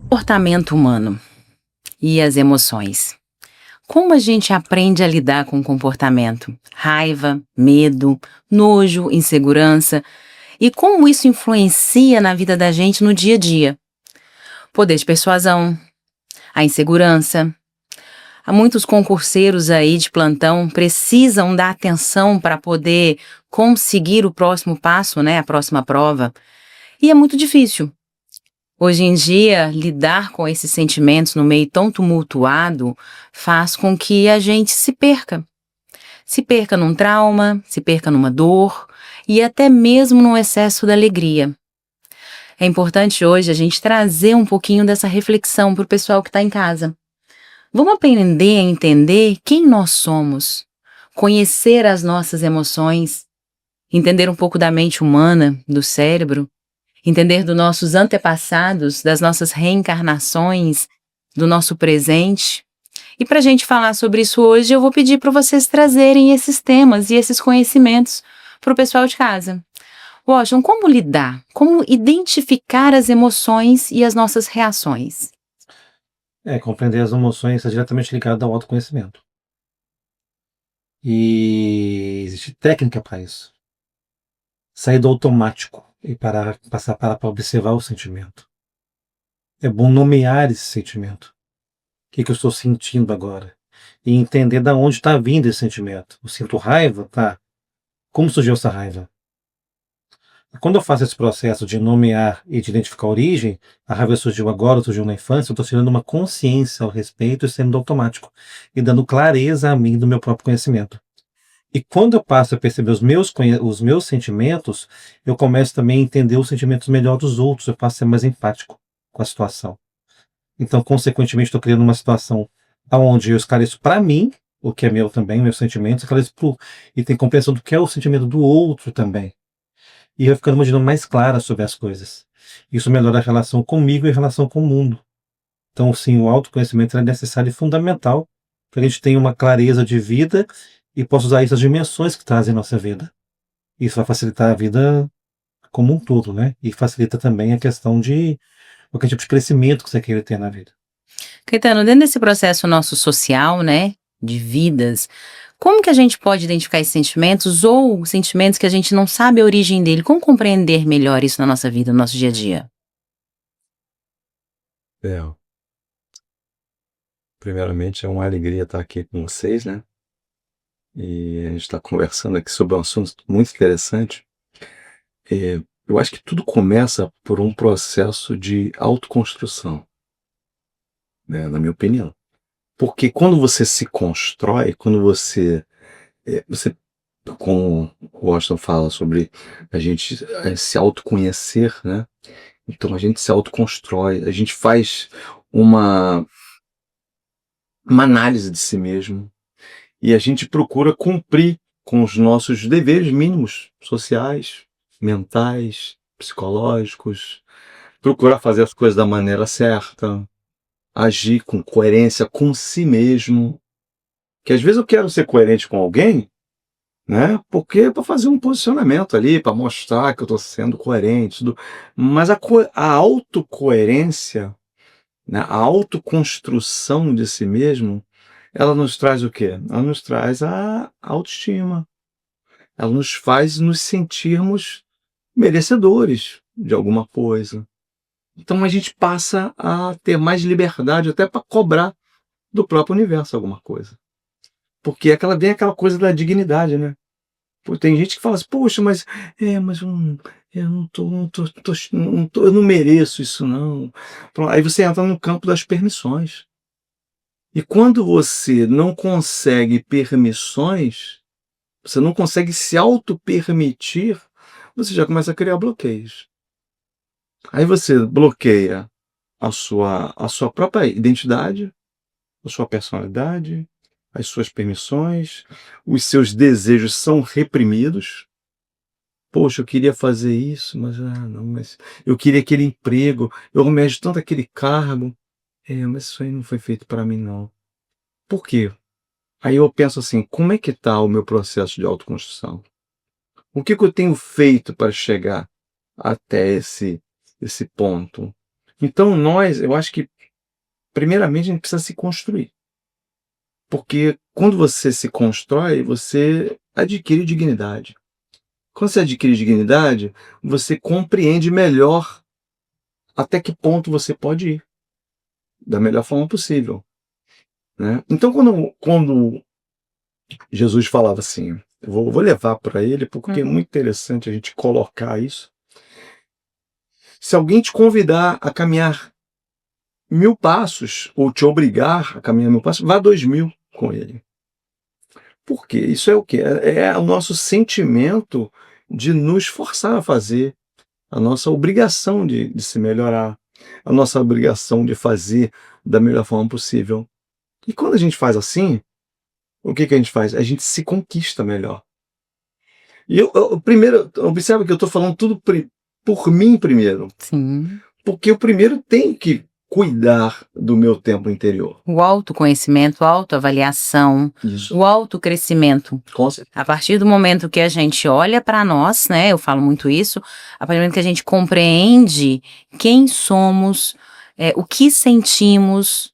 Comportamento humano e as emoções. Como a gente aprende a lidar com o comportamento? Raiva, medo, nojo, insegurança e como isso influencia na vida da gente no dia a dia? Poder de persuasão, a insegurança. Há muitos concurseiros aí de plantão precisam dar atenção para poder conseguir o próximo passo, né, a próxima prova. E é muito difícil. Hoje em dia, lidar com esses sentimentos no meio tão tumultuado faz com que a gente se perca. Se perca num trauma, se perca numa dor e até mesmo num excesso da alegria. É importante hoje a gente trazer um pouquinho dessa reflexão para o pessoal que está em casa. Vamos aprender a entender quem nós somos, conhecer as nossas emoções, entender um pouco da mente humana, do cérebro, entender dos nossos antepassados, das nossas reencarnações, do nosso presente. E para a gente falar sobre isso hoje, eu vou pedir para vocês trazerem esses temas e esses conhecimentos para o pessoal de casa. Washington, como lidar? Como identificar as emoções e as nossas reações? Compreender as emoções está diretamente ligado ao autoconhecimento. E existe técnica para isso. Sair do automático e passar para observar o sentimento. É bom nomear esse sentimento. O que eu estou sentindo agora? E entender de onde está vindo esse sentimento. Eu sinto raiva? Tá. Como surgiu essa raiva? Quando eu faço esse processo de nomear e de identificar a origem, a raiva surgiu agora, surgiu na infância, eu estou tirando uma consciência ao respeito e sendo automático. E dando clareza a mim do meu próprio conhecimento. E quando eu passo a perceber os meus sentimentos, eu começo também a entender os sentimentos melhor dos outros, eu passo a ser mais empático com a situação. Então, consequentemente, estou criando uma situação onde eu esclareço para mim, o que é meu também, meus sentimentos, e tem compreensão do que é o sentimento do outro também. E eu ficando uma visão mais clara sobre as coisas. Isso melhora a relação comigo e a relação com o mundo. Então, sim, o autoconhecimento é necessário e fundamental para a gente ter uma clareza de vida e possa usar essas dimensões que trazem a nossa vida. Isso vai facilitar a vida como um todo, né? E facilita também a questão de qualquer tipo de crescimento que você queira ter na vida. Caetano, dentro desse processo nosso social, né, de vidas, como que a gente pode identificar esses sentimentos ou sentimentos que a gente não sabe a origem dele? Como compreender melhor isso na nossa vida, no nosso dia a dia? Primeiramente é uma alegria estar aqui com vocês, né? E a gente está conversando aqui sobre um assunto muito interessante. Eu acho que tudo começa por um processo de autoconstrução, né, na minha opinião. Porque quando você se constrói, quando você, como o Washington fala sobre a gente se autoconhecer, né? Então a gente se autoconstrói, a gente faz uma, uma análise de si mesmo e a gente procura cumprir com os nossos deveres mínimos sociais, mentais, psicológicos, procurar fazer as coisas da maneira certa, agir com coerência com si mesmo. Que às vezes eu quero ser coerente com alguém, né? Porque para fazer um posicionamento ali, para mostrar que eu estou sendo coerente, tudo. Mas a autocoerência, né? A autoconstrução de si mesmo, ela nos traz o quê? Ela nos traz a autoestima. Ela nos faz nos sentirmos merecedores de alguma coisa. Então a gente passa a ter mais liberdade até para cobrar do próprio universo alguma coisa. Porque vem aquela coisa da dignidade, né? Pô, tem gente que fala assim, poxa, mas eu não mereço isso não. Pronto, aí você entra no campo das permissões. E quando você não consegue permissões, você não consegue se auto-permitir, você já começa a criar bloqueios. Aí você bloqueia a sua própria identidade, a sua personalidade, as suas permissões, os seus desejos são reprimidos, poxa, eu queria fazer isso, mas eu queria aquele emprego, eu almejo tanto aquele cargo. Mas isso aí não foi feito para mim não. Por quê? Aí eu penso assim, como é que está o meu processo de autoconstrução? O que eu tenho feito para chegar até esse ponto? Então eu acho que primeiramente a gente precisa se construir. Porque quando você se constrói, você adquire dignidade. Quando você adquire dignidade, você compreende melhor até que ponto você pode ir, da melhor forma possível, né? Então, quando Jesus falava assim, eu vou levar para ele, porque é muito interessante a gente colocar isso. Se alguém te convidar a caminhar 1000 passos, ou te obrigar a caminhar 1000 passos, vá 2000 com ele. Por quê? Isso é o quê? É o nosso sentimento de nos forçar a fazer, a nossa obrigação de se melhorar, a nossa obrigação de fazer da melhor forma possível. E quando a gente faz assim, o que a gente faz? A gente se conquista melhor. E primeiro, observa que eu estou falando tudo por mim primeiro. Sim. Porque eu primeiro tenho que cuidar do meu tempo interior. O autoconhecimento, a autoavaliação, Isso. o autocrescimento. Com certeza. A partir do momento que a gente olha para nós, né? Eu falo muito isso, a partir do momento que a gente compreende quem somos, o que sentimos,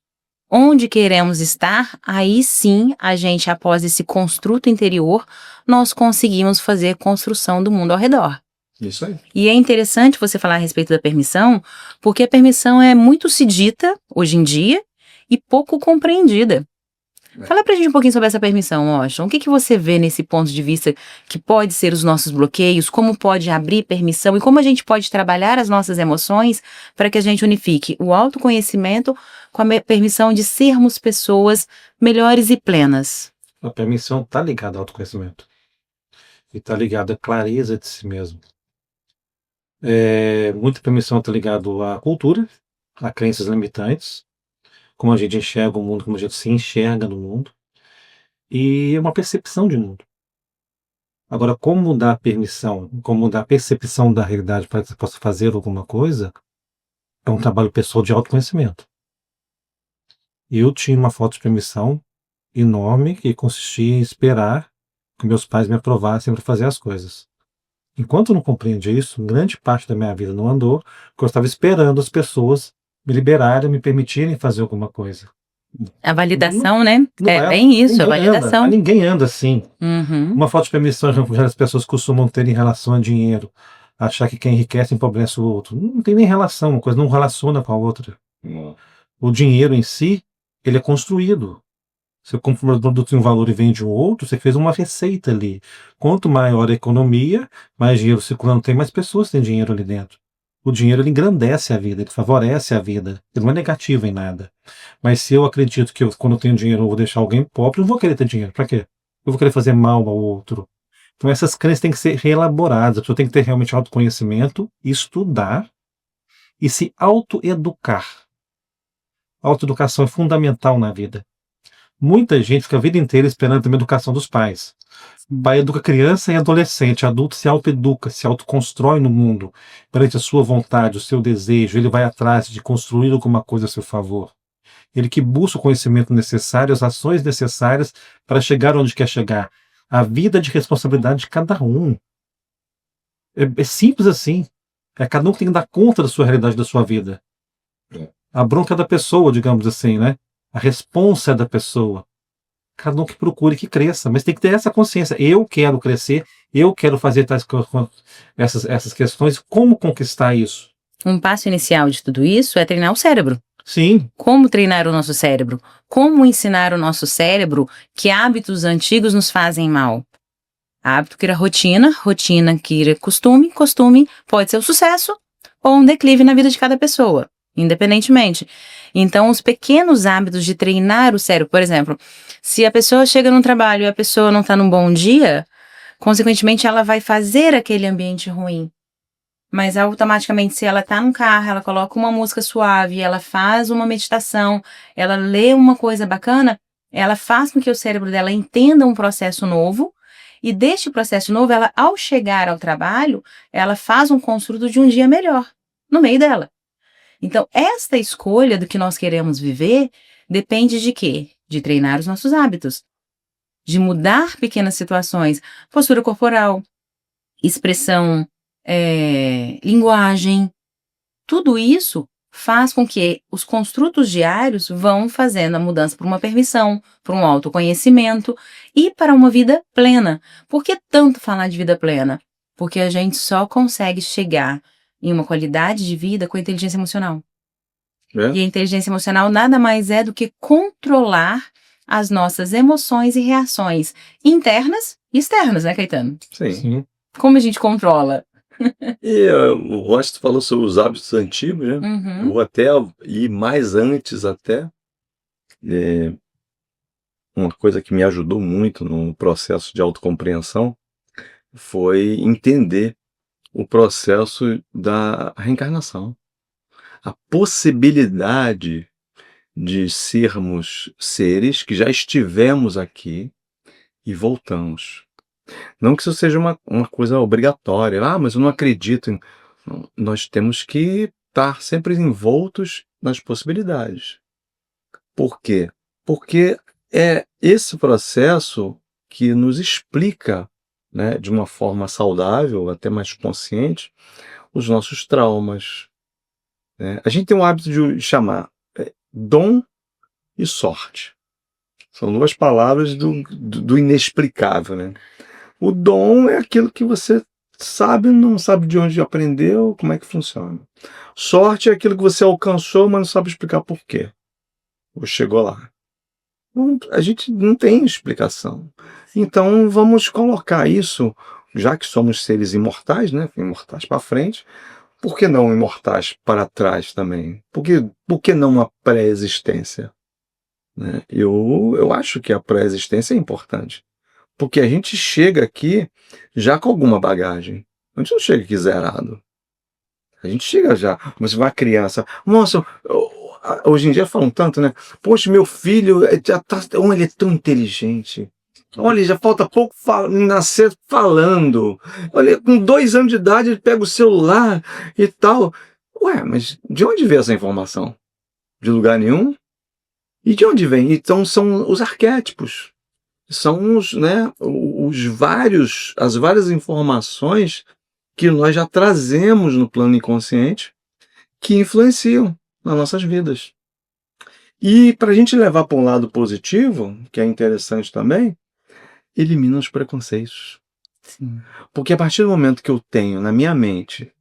onde queremos estar, aí sim, a gente, após esse construto interior, nós conseguimos fazer construção do mundo ao redor. Isso aí. E é interessante você falar a respeito da permissão, porque a permissão é muito se dita hoje em dia e pouco compreendida. Fala pra gente um pouquinho sobre essa permissão, Washington. O que você vê nesse ponto de vista que pode ser os nossos bloqueios, como pode abrir permissão e como a gente pode trabalhar as nossas emoções para que a gente unifique o autoconhecimento com a permissão de sermos pessoas melhores e plenas? A permissão está ligada ao autoconhecimento. E está ligada à clareza de si mesmo. Muita permissão está ligada à cultura, a crenças limitantes, como a gente enxerga o mundo, como a gente se enxerga no mundo, e uma percepção de mundo. Agora, como dar permissão, como dar percepção da realidade para que você possa fazer alguma coisa, é um trabalho pessoal de autoconhecimento. Eu tinha uma falta de permissão enorme que consistia em esperar que meus pais me aprovassem para fazer as coisas. Enquanto eu não compreendi isso, grande parte da minha vida não andou, porque eu estava esperando as pessoas me liberarem, me permitirem fazer alguma coisa. A validação, né? Não É bem isso, a validação. Ninguém anda assim. Uhum. Uma falta de permissão que as pessoas costumam ter em relação a dinheiro. Achar que quem enriquece empobrece o outro. Não tem nem relação, uma coisa não relaciona com a outra. O dinheiro em si, ele é construído. Você compra um produto em um valor e vende um outro, você fez uma receita ali. Quanto maior a economia, mais dinheiro circulando tem, mais pessoas têm dinheiro ali dentro. O dinheiro, ele engrandece a vida, ele favorece a vida. Ele não é negativo em nada. Mas se eu acredito que quando eu tenho dinheiro eu vou deixar alguém pobre, eu não vou querer ter dinheiro. Para quê? Eu vou querer fazer mal ao outro. Então essas crenças têm que ser reelaboradas. A pessoa tem que ter realmente autoconhecimento, estudar e se autoeducar. A autoeducação é fundamental na vida. Muita gente fica a vida inteira esperando também a educação dos pais. O pai educa criança e adolescente, adulto se autoeduca, se autoconstrói no mundo. Perante a sua vontade, o seu desejo, ele vai atrás de construir alguma coisa a seu favor. Ele que busca o conhecimento necessário, as ações necessárias para chegar onde quer chegar. A vida de responsabilidade de cada um. É simples assim. É cada um que tem que dar conta da sua realidade, da sua vida. A bronca da pessoa, digamos assim, né? A responsa é da pessoa. Cada um que procure que cresça, mas tem que ter essa consciência. Eu quero crescer, eu quero fazer essas questões. Como conquistar isso? Um passo inicial de tudo isso é treinar o cérebro. Sim. Como treinar o nosso cérebro? Como ensinar o nosso cérebro que hábitos antigos nos fazem mal? Hábito que era rotina, rotina que era costume, costume pode ser um sucesso ou um declive na vida de cada pessoa, independentemente. Então, os pequenos hábitos de treinar o cérebro, por exemplo, se a pessoa chega num trabalho e a pessoa não está num bom dia, consequentemente ela vai fazer aquele ambiente ruim. Mas automaticamente, se ela está num carro, ela coloca uma música suave, ela faz uma meditação, ela lê uma coisa bacana, ela faz com que o cérebro dela entenda um processo novo E deste processo novo, ela, ao chegar ao trabalho, ela faz um construto de um dia melhor, no meio dela. Então, esta escolha do que nós queremos viver depende de quê? De treinar os nossos hábitos, de mudar pequenas situações, postura corporal, expressão, linguagem. Tudo isso faz com que os construtos diários vão fazendo a mudança para uma permissão, para um autoconhecimento e para uma vida plena. Por que tanto falar de vida plena? Porque a gente só consegue chegar em uma qualidade de vida com a inteligência emocional. E a inteligência emocional nada mais é do que controlar as nossas emoções e reações internas e externas, né, Caetano? Sim. Como a gente controla? E o Rosto falou sobre os hábitos antigos, né? Eu vou até ir mais antes até. Uma coisa que me ajudou muito no processo de autocompreensão foi entender o processo da reencarnação. A possibilidade de sermos seres que já estivemos aqui e voltamos. Não que isso seja uma coisa obrigatória. Mas eu não acredito. Não, nós temos que estar sempre envoltos nas possibilidades. Por quê? Porque é esse processo que nos explica, né, de uma forma saudável, até mais consciente, os nossos traumas. Né? A gente tem o hábito de chamar dom e sorte. São duas palavras do inexplicável, né? O dom é aquilo que você sabe, não sabe de onde aprendeu, como é que funciona. Sorte é aquilo que você alcançou, mas não sabe explicar por quê. Ou chegou lá. A gente não tem explicação. Então vamos colocar isso, já que somos seres imortais, né? Imortais para frente, por que não imortais para trás também? Por que não uma pré-existência? Né? Eu acho que a pré-existência é importante. Porque a gente chega aqui já com alguma bagagem. A gente não chega aqui zerado. A gente chega já. Mas uma criança. Nossa, hoje em dia falam tanto, né? Poxa, meu filho já tá. Ele é tão inteligente. Olha, já falta pouco nascer falando. Olha, com 2 anos de idade ele pega o celular e tal. Ué, mas de onde veio essa informação? De lugar nenhum? E de onde vem? Então são os arquétipos. São as várias informações que nós já trazemos no plano inconsciente que influenciam nas nossas vidas. E para a gente levar para um lado positivo, que é interessante também, elimina os preconceitos. Sim. Porque a partir do momento que eu tenho na minha mente,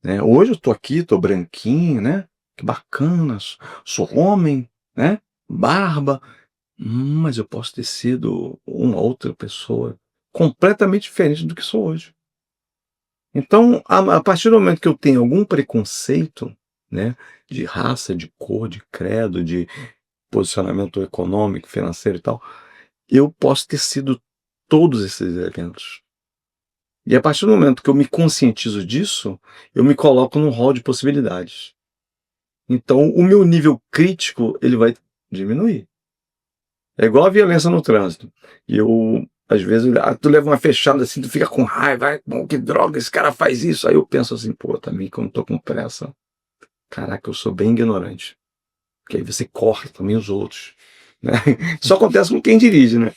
né, hoje eu estou aqui, estou branquinho, né? Que bacana, sou homem, né? Barba. Mas eu posso ter sido uma outra pessoa completamente diferente do que sou hoje. Então, a partir do momento que eu tenho algum preconceito, né, de raça, de cor, de credo, de posicionamento econômico, financeiro e tal, eu posso ter sido todos esses elementos. E a partir do momento que eu me conscientizo disso, eu me coloco num rol de possibilidades. Então, o meu nível crítico, ele vai diminuir. É igual a violência no trânsito. E às vezes, tu leva uma fechada assim, tu fica com raiva, que droga, esse cara faz isso. Aí eu penso assim, também que eu não tô com pressa. Caraca, eu sou bem ignorante. Porque aí você corta também os outros. Né? Isso acontece com quem dirige, né?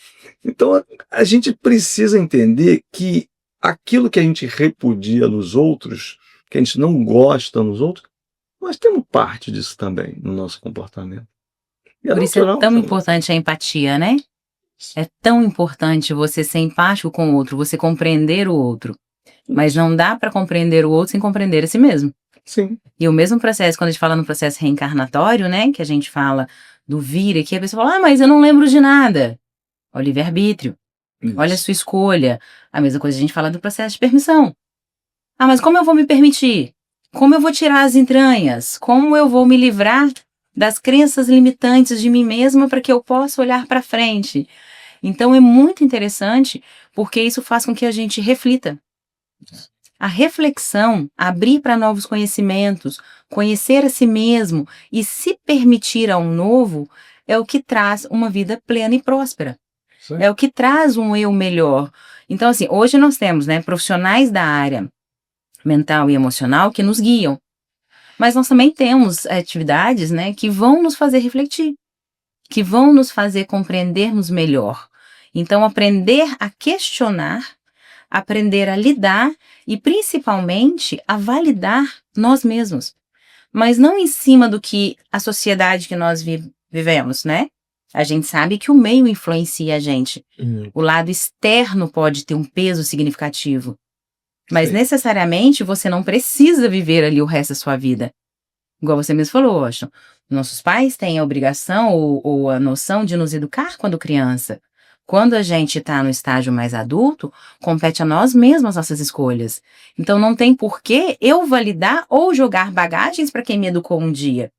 Então, a gente precisa entender que aquilo que a gente repudia nos outros, que a gente não gosta nos outros, nós temos parte disso também no nosso comportamento. Por isso é tão importante a empatia, né? É tão importante você ser empático com o outro, você compreender o outro. Mas não dá para compreender o outro sem compreender a si mesmo. Sim. E o mesmo processo, quando a gente fala no processo reencarnatório, né? Que a gente fala do vir aqui, a pessoa fala, mas eu não lembro de nada. Olha o livre-arbítrio. Olha a sua escolha. A mesma coisa a gente fala do processo de permissão. Mas como eu vou me permitir? Como eu vou tirar as entranhas? Como eu vou me livrar das crenças limitantes de mim mesma para que eu possa olhar para frente? Então é muito interessante porque isso faz com que a gente reflita. A reflexão, abrir para novos conhecimentos, conhecer a si mesmo e se permitir ao novo é o que traz uma vida plena e próspera. Sim. É o que traz um eu melhor. Então, assim, hoje nós temos, né, profissionais da área mental e emocional que nos guiam, mas nós também temos atividades, né, que vão nos fazer refletir, que vão nos fazer compreendermos melhor. Então, aprender a questionar, aprender a lidar e, principalmente, a validar nós mesmos. Mas não em cima do que a sociedade que nós vivemos, né? A gente sabe que o meio influencia a gente. O lado externo pode ter um peso significativo. Mas Sim. necessariamente você não precisa viver ali o resto da sua vida. Igual você mesmo falou, Austin. Nossos pais têm a obrigação ou a noção de nos educar quando criança. Quando a gente está no estágio mais adulto, compete a nós mesmos as nossas escolhas. Então não tem por que eu validar ou jogar bagagens para quem me educou um dia.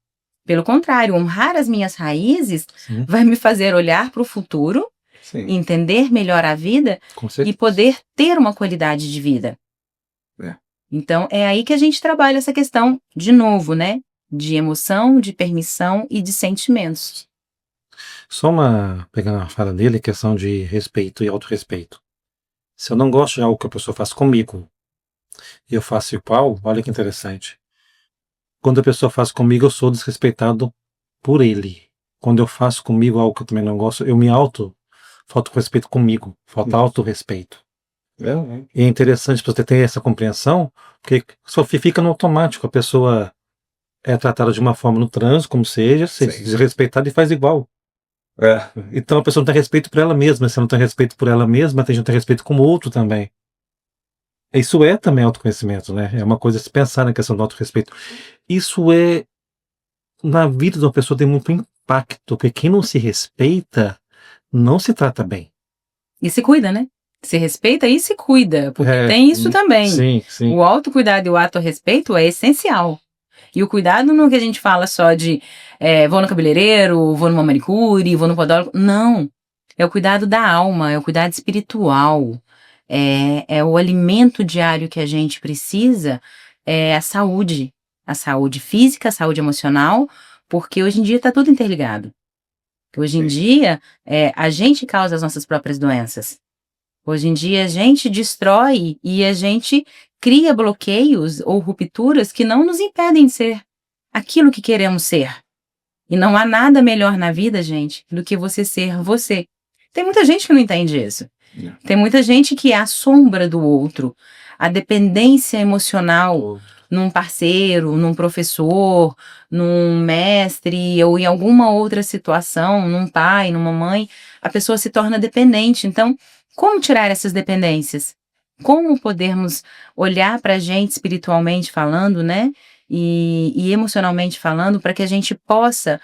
Pelo contrário, honrar as minhas raízes Sim, vai me fazer olhar para o futuro, Sim. entender melhor a vida com e certeza. poder ter uma qualidade de vida. É. Então, é aí que a gente trabalha essa questão, de novo, né? De emoção, de permissão e de sentimentos. Pegando a fala dele, questão de respeito e autorrespeito. Se eu não gosto de algo que a pessoa faz comigo e eu faço igual, olha que interessante. Quando a pessoa faz comigo, eu sou desrespeitado por ele. Quando eu faço comigo algo que eu também não gosto, falta respeito comigo, falta autorrespeito. É. E é interessante você ter essa compreensão, porque só fica no automático. A pessoa é tratada de uma forma no trânsito, como seja, ser Sim. desrespeitada e faz igual. É. Então a pessoa não tem respeito por ela mesma. Se ela não tem respeito por ela mesma, tem que ter respeito com o outro também. Isso é também autoconhecimento, né? É uma coisa a se pensar na questão do autorrespeito. Isso na vida de uma pessoa tem muito impacto, porque quem não se respeita não se trata bem. E se cuida, né? Se respeita e se cuida, porque tem isso também. Sim, sim. O autocuidado e o autorrespeito é essencial. E o cuidado não é que a gente fala só de vou no cabeleireiro, vou numa manicure, vou no podólogo. Não. É o cuidado da alma, é o cuidado espiritual. É o alimento diário que a gente precisa, é a saúde. A saúde física, a saúde emocional, porque hoje em dia está tudo interligado. Hoje em dia, a gente causa as nossas próprias doenças. Hoje em dia, a gente destrói e a gente cria bloqueios ou rupturas que não nos impedem de ser aquilo que queremos ser. E não há nada melhor na vida, gente, do que você ser você. Tem muita gente que não entende isso. Tem muita gente que é a sombra do outro. A dependência emocional num parceiro, num professor, num mestre ou em alguma outra situação, num pai, numa mãe, a pessoa se torna dependente. Então, como tirar essas dependências? Como podermos olhar para a gente espiritualmente falando, né? E emocionalmente falando, para que a gente possa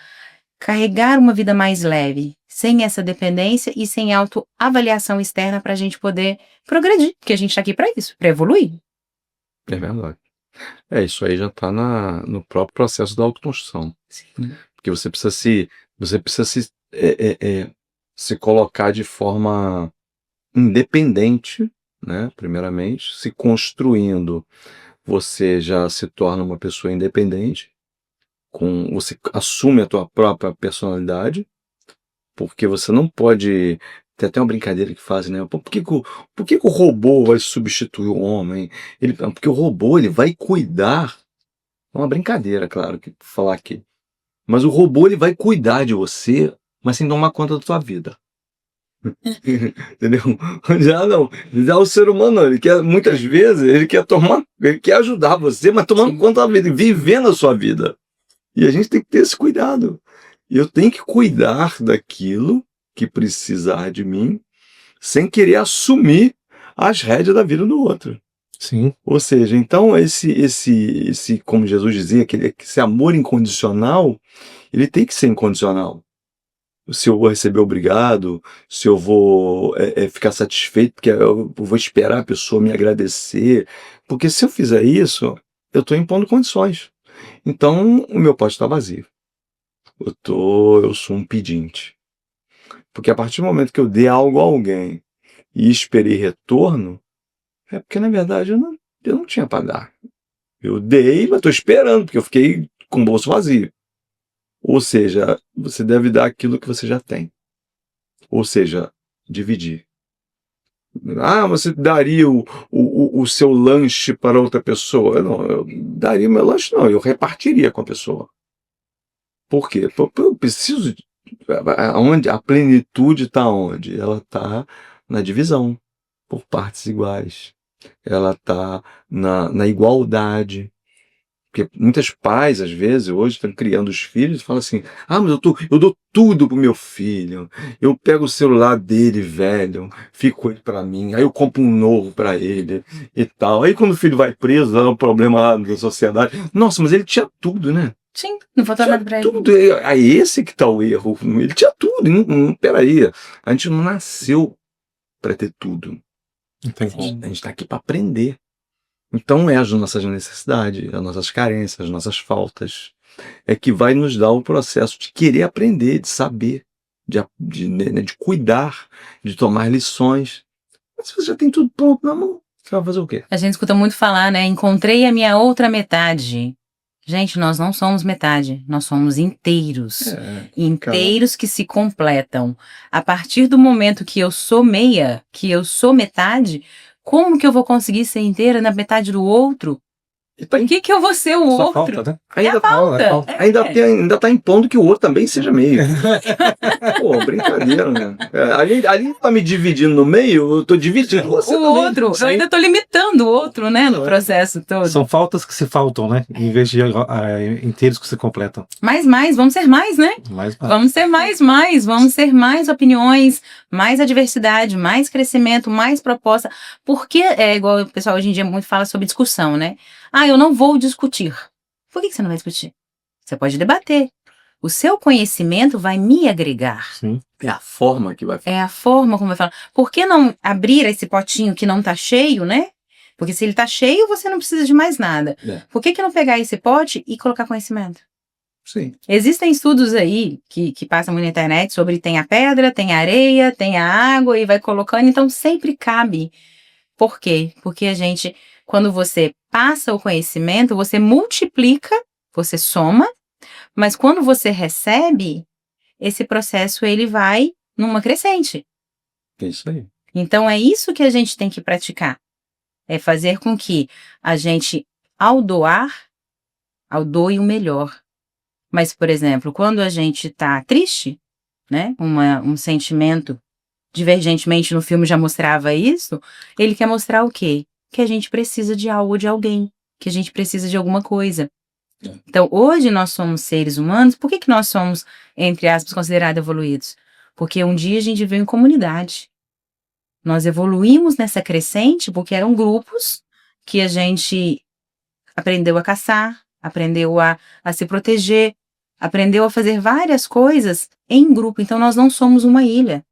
carregar uma vida mais leve, sem essa dependência e sem autoavaliação externa para a gente poder progredir, porque a gente está aqui para isso, para evoluir. É verdade. Isso aí já está no próprio processo da autoconstrução. Sim. Porque você precisa se colocar de forma independente, né? Primeiramente, se construindo, você já se torna uma pessoa independente, você assume a tua própria personalidade, porque você não pode. Tem até uma brincadeira que fazem, né? Por que que o robô vai substituir o homem? Porque o robô ele vai cuidar. É uma brincadeira, claro, que falar aqui. Mas o robô ele vai cuidar de você, mas sem tomar conta da tua vida. Entendeu? Já o ser humano, ele quer, muitas vezes, ele quer ajudar você, mas tomando conta da vida, vivendo a sua vida. E a gente tem que ter esse cuidado. E eu tenho que cuidar daquilo que precisar de mim, sem querer assumir as rédeas da vida do outro. Sim. Ou seja, então esse como Jesus dizia, esse amor incondicional, ele tem que ser incondicional. Se eu vou receber obrigado, se eu vou ficar satisfeito, porque eu vou esperar a pessoa me agradecer. Porque se eu fizer isso, eu estou impondo condições. Então, o meu pote está vazio. Eu sou um pedinte. Porque a partir do momento que eu dei algo a alguém e esperei retorno, é porque, na verdade, eu não tinha para dar. Eu dei, mas estou esperando, porque eu fiquei com o bolso vazio. Ou seja, você deve dar aquilo que você já tem. Ou seja, dividir. Ah, você daria o seu lanche para outra pessoa? Não, eu daria o meu lanche, não, eu repartiria com a pessoa. Por quê? Porque eu preciso. Aonde, a plenitude está onde? Ela está na divisão, por partes iguais. Ela está na igualdade. Porque muitos pais, às vezes, hoje estão criando os filhos e falam assim: ah, mas eu dou tudo pro meu filho. Eu pego o celular dele, velho, fico ele para mim, aí eu compro um novo para ele e tal. Aí quando o filho vai preso, dá um problema lá na sociedade. Nossa, mas ele tinha tudo, né? Sim, não faltou Tinha nada pra ele. tudo. Aí esse que tá o erro. Ele tinha tudo. Peraí, a gente não nasceu para ter tudo. Não tem A como. gente está aqui para aprender. Então é as nossas necessidades, as nossas carências, as nossas faltas, é que vai nos dar o processo de querer aprender, de saber, de cuidar, de tomar lições. Mas se você já tem tudo pronto na mão, você vai fazer o quê? A gente escuta muito falar, né? Encontrei a minha outra metade. Gente, nós não somos metade, nós somos inteiros. Inteiros que se completam. A partir do momento que eu sou meia, que eu sou metade, como que eu vou conseguir ser inteira na metade do outro? E tá Por que eu vou ser o Só outro? falta, né? ainda, Falta. ainda tá impondo que o outro também seja meio. Pô, brincadeira, né? Ali tá me dividindo no meio, eu tô dividindo você O também. outro, eu ainda tô limitando o outro, né, no processo todo. São faltas que se faltam, né? Em vez de inteiros que se completam. Mais, vamos ser mais, né? Mas, Vamos ser vamos ser mais opiniões, mais adversidade, mais crescimento, mais proposta. Porque é igual o pessoal hoje em dia muito fala sobre discussão, né? Ah, eu não vou discutir. Por que você não vai discutir? Você pode debater. O seu conhecimento vai me agregar. sim. É a forma que vai falar. É a forma como vai falar. Por que não abrir esse potinho que não tá cheio, né? Porque se ele tá cheio, você não precisa de mais nada. É. Por que não pegar esse pote e colocar conhecimento? Sim. Existem estudos aí que passam muito na internet sobre tem a pedra, tem a areia, tem a água e vai colocando, então sempre cabe. Por quê? Porque a gente, quando você passa o conhecimento, você multiplica, você soma, mas quando você recebe, esse processo ele vai numa crescente. É isso aí. Então é isso que a gente tem que praticar. É fazer com que a gente, ao doar, doe o melhor. Mas, por exemplo, quando a gente está triste, né, um sentimento, divergentemente no filme já mostrava isso, ele quer mostrar o quê? Que a gente precisa de algo, de alguém, que a gente precisa de alguma coisa. Então, hoje nós somos seres humanos, por que nós somos, entre aspas, considerados evoluídos? Porque um dia a gente veio em comunidade. Nós evoluímos nessa crescente porque eram grupos que a gente aprendeu a caçar, aprendeu a se proteger, aprendeu a fazer várias coisas em grupo. Então, nós não somos uma ilha.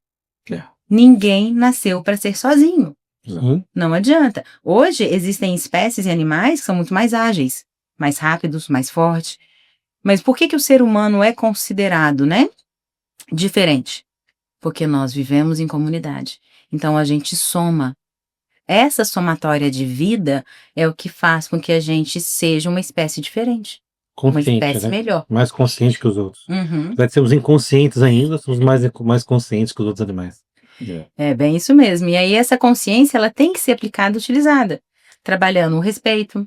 É. Ninguém nasceu para ser sozinho. Sim. Não adianta. Hoje, existem espécies e animais que são muito mais ágeis, mais rápidos, mais fortes. Mas por que o ser humano é considerado, né, diferente? Porque nós vivemos em comunidade. Então, a gente soma. Essa somatória de vida é o que faz com que a gente seja uma espécie diferente. Uma Consciente, espécie né? melhor. Mais consciente que os outros. Uhum. Apesar de sermos inconscientes ainda, somos mais conscientes que os outros animais. É bem isso mesmo. E aí essa consciência ela tem que ser aplicada e utilizada. Trabalhando o respeito,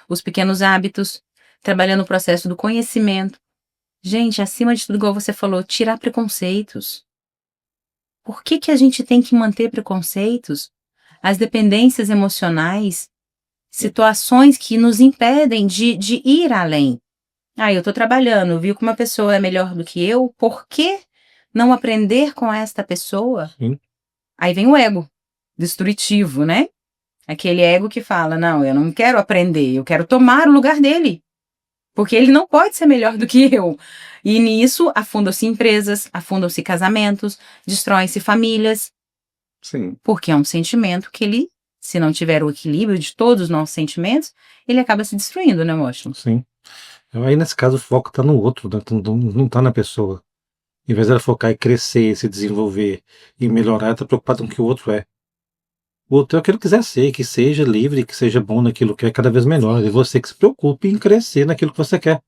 os pequenos hábitos, trabalhando o processo do conhecimento. Gente, acima de tudo, igual você falou, tirar preconceitos. Por que a gente tem que manter preconceitos? As dependências emocionais, situações que nos impedem de ir além. Ah, eu estou trabalhando, viu que uma pessoa é melhor do que eu, por que não aprender com esta pessoa? Sim. Aí vem o ego destrutivo, né? Aquele ego que fala, não, eu não quero aprender, eu quero tomar o lugar dele. Porque ele não pode ser melhor do que eu. E nisso afundam-se empresas, afundam-se casamentos, destroem-se famílias. Sim. Porque é um sentimento que ele, se não tiver o equilíbrio de todos os nossos sentimentos, ele acaba se destruindo, né, Washington? Sim. Aí, nesse caso, o foco está no outro, né? Não está na pessoa. Em vez dela focar em crescer, se desenvolver e melhorar, ela está preocupada com o que o outro é. O outro é o que ele quiser ser, que seja livre, que seja bom naquilo que é cada vez melhor. E você que se preocupe em crescer naquilo que você quer.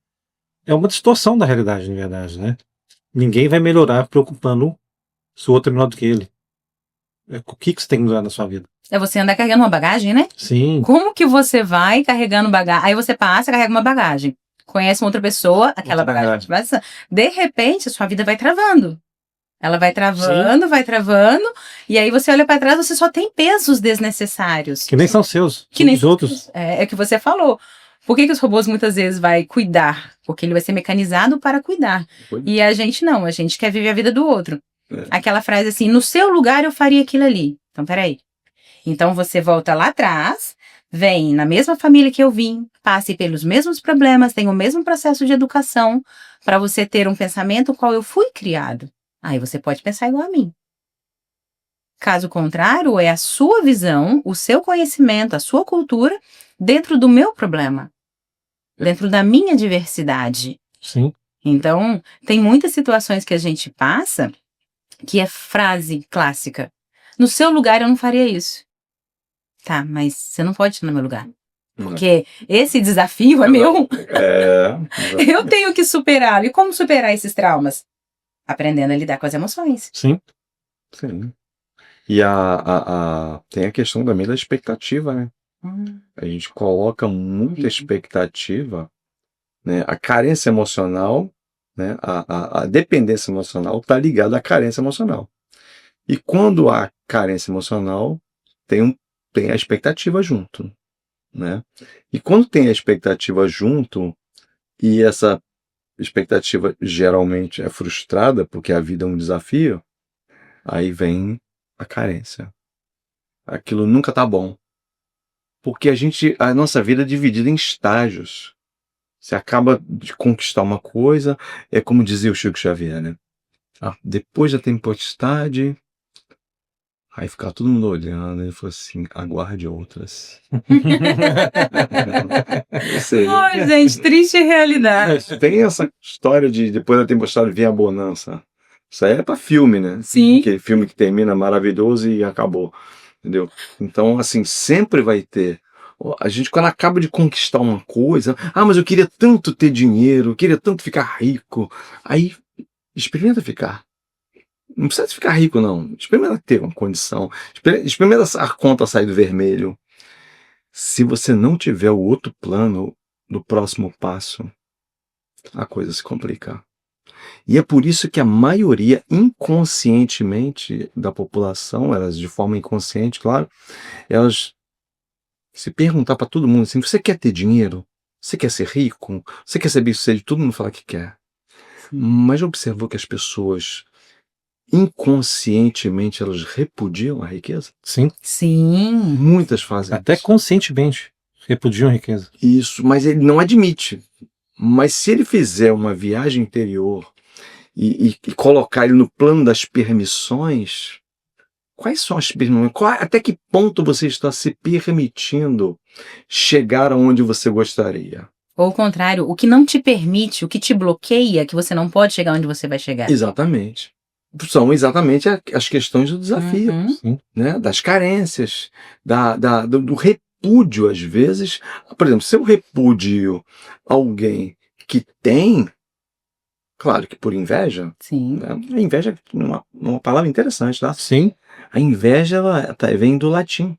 É uma distorção da realidade, na verdade, né? Ninguém vai melhorar preocupando se o outro é melhor do que ele. O que você tem que mudar na sua vida? É você andar carregando uma bagagem, né? Sim. Como que você vai carregando bagagem? Aí você passa, carrega uma bagagem. Conhece uma outra pessoa, aquela Outra bagagem. De repente, a sua vida vai travando. Ela vai travando, vai travando, e aí você olha para trás, você só tem pesos desnecessários. Que nem são seus, que nem dos outros. É o que você falou. Por que os robôs muitas vezes vai cuidar? Porque ele vai ser mecanizado para cuidar. E a gente não, a gente quer viver a vida do outro. Aquela frase assim, no seu lugar eu faria aquilo ali. Então, peraí. Então você volta lá atrás, vem na mesma família que eu vim, passe pelos mesmos problemas, tem o mesmo processo de educação, para você ter um pensamento qual eu fui criado. Aí você pode pensar igual a mim. Caso contrário, é a sua visão, o seu conhecimento, a sua cultura dentro do meu problema, dentro da minha diversidade. Sim. Então, tem muitas situações que a gente passa que é frase clássica. No seu lugar eu não faria isso. Tá, mas você não pode estar no meu lugar. Porque esse desafio é meu. Eu tenho que superá-lo. E como superar esses traumas? Aprendendo a lidar com as emoções. Sim. Sim. E tem a questão também da expectativa, né? A gente coloca muita expectativa, né? A carência emocional, né? A dependência emocional está ligada à carência emocional. E quando há carência emocional, tem a expectativa junto, né? E quando tem a expectativa junto, e essa expectativa geralmente é frustrada, porque a vida é um desafio, aí vem a carência. Aquilo nunca tá bom. Porque a nossa vida é dividida em estágios. Você acaba de conquistar uma coisa, é como dizia o Chico Xavier, né? Depois da tempestade, aí ficava todo mundo olhando, e ele falou assim, aguarde outras. Ai, gente, triste realidade. Tem essa história de depois da tempestade vem a bonança. Isso aí é pra filme, né? Sim. Aquele filme que termina maravilhoso e acabou. Entendeu? Então, assim, sempre vai ter. A gente, quando acaba de conquistar uma coisa, mas eu queria tanto ter dinheiro, eu queria tanto ficar rico. Aí, experimenta ficar. Não precisa ficar rico, não. Experimenta ter uma condição. Experimenta a conta sair do vermelho. Se você não tiver o outro plano do próximo passo, a coisa se complica. E é por isso que a maioria, inconscientemente, da população, elas de forma inconsciente, claro, elas se perguntar para todo mundo assim, você quer ter dinheiro? Você quer ser rico? Você quer ser bem-sucedido? Todo mundo fala que quer. Mas já observou que as pessoas, inconscientemente, elas repudiam a riqueza? Sim. Sim. Muitas fazem Até isso. conscientemente repudiam a riqueza. Isso, mas ele não admite. Mas se ele fizer uma viagem interior e colocar ele no plano das permissões, quais são as permissões? Até que ponto você está se permitindo chegar aonde você gostaria? Ou o contrário, o que não te permite, o que te bloqueia, que você não pode chegar onde você vai chegar. Exatamente. São exatamente as questões do desafio, né? Das carências, do repúdio, às vezes. Por exemplo, se eu repudio alguém que tem, claro que por inveja, Sim. né? A inveja é uma palavra interessante, tá? Sim. A inveja ela vem do latim.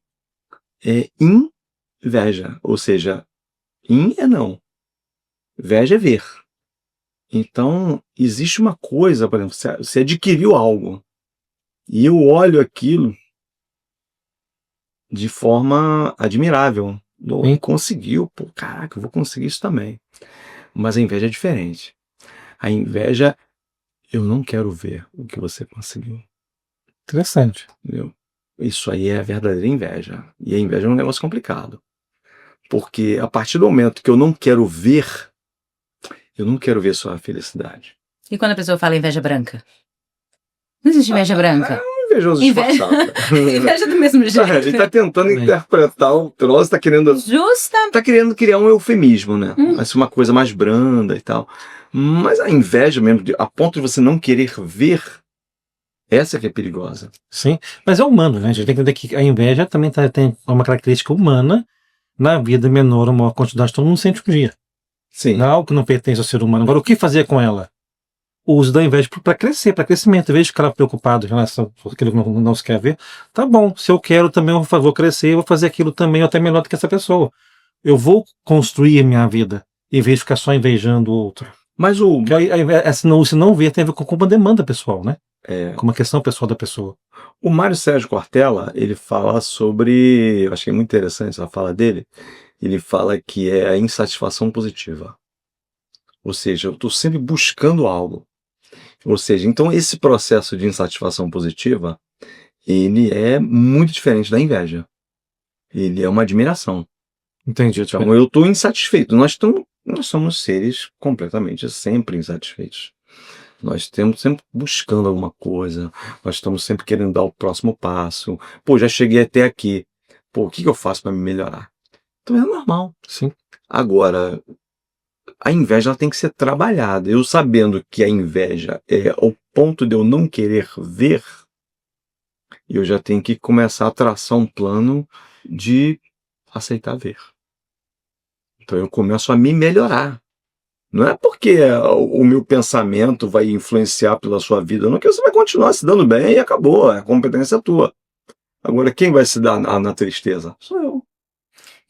É inveja, ou seja, in é não, veja é ver. Então, existe uma coisa, por exemplo, você adquiriu algo, e eu olho aquilo de forma admirável. Conseguiu, pô, caraca, eu vou conseguir isso também. Mas a inveja é diferente. A inveja, eu não quero ver o que você conseguiu. Interessante. Entendeu? Isso aí é a verdadeira inveja. E a inveja é um negócio complicado. Porque a partir do momento que eu não quero ver sua felicidade. E quando a pessoa fala inveja branca? Não existe inveja branca. Invejoso disfarçado. Inveja do mesmo jeito. Ele está tentando interpretar o troço, está querendo criar um eufemismo, né? Mas uma coisa mais branda e tal. Mas a inveja mesmo, a ponto de você não querer ver, essa que é perigosa. Sim, mas é humano, né? A gente tem que entender que a inveja também tem uma característica humana. Na vida menor ou maior quantidade, todo mundo sente um dia. Sim. Não é algo que não pertence ao ser humano. Agora, o que fazer com ela? o uso da inveja para crescer, para crescimento. Em vez de ficar preocupado em relação àquilo que não se quer ver, tá bom, se eu quero também, eu vou crescer, eu vou fazer aquilo também, até melhor do que essa pessoa. Eu vou construir a minha vida, em vez de ficar só invejando o outro. Mas Porque se não ver, tem a ver com uma demanda pessoal, né? é, Com uma questão pessoal da pessoa. o Mário Sérgio Cortella, ele fala sobre, eu achei muito interessante a fala dele, ele fala que é a insatisfação positiva. Ou seja, eu estou sempre buscando algo. Ou seja, então esse processo de insatisfação positiva, ele é muito diferente da inveja. Ele é uma admiração. Entendi. Então eu estou insatisfeito. Nós somos seres completamente sempre insatisfeitos. Nós estamos sempre buscando alguma coisa, nós estamos sempre querendo dar o próximo passo. Pô, já cheguei até aqui. Pô, o que eu faço para me melhorar? Então é normal. Sim. Agora, a inveja ela tem que ser trabalhada. Eu sabendo que a inveja é o ponto de eu não querer ver, eu já tenho que começar a traçar um plano de aceitar ver. Então eu começo a me melhorar. Não é porque o meu pensamento vai influenciar pela sua vida, não, que você vai continuar se dando bem e acabou, a competência é tua. Agora, quem vai se dar na tristeza? Sou eu.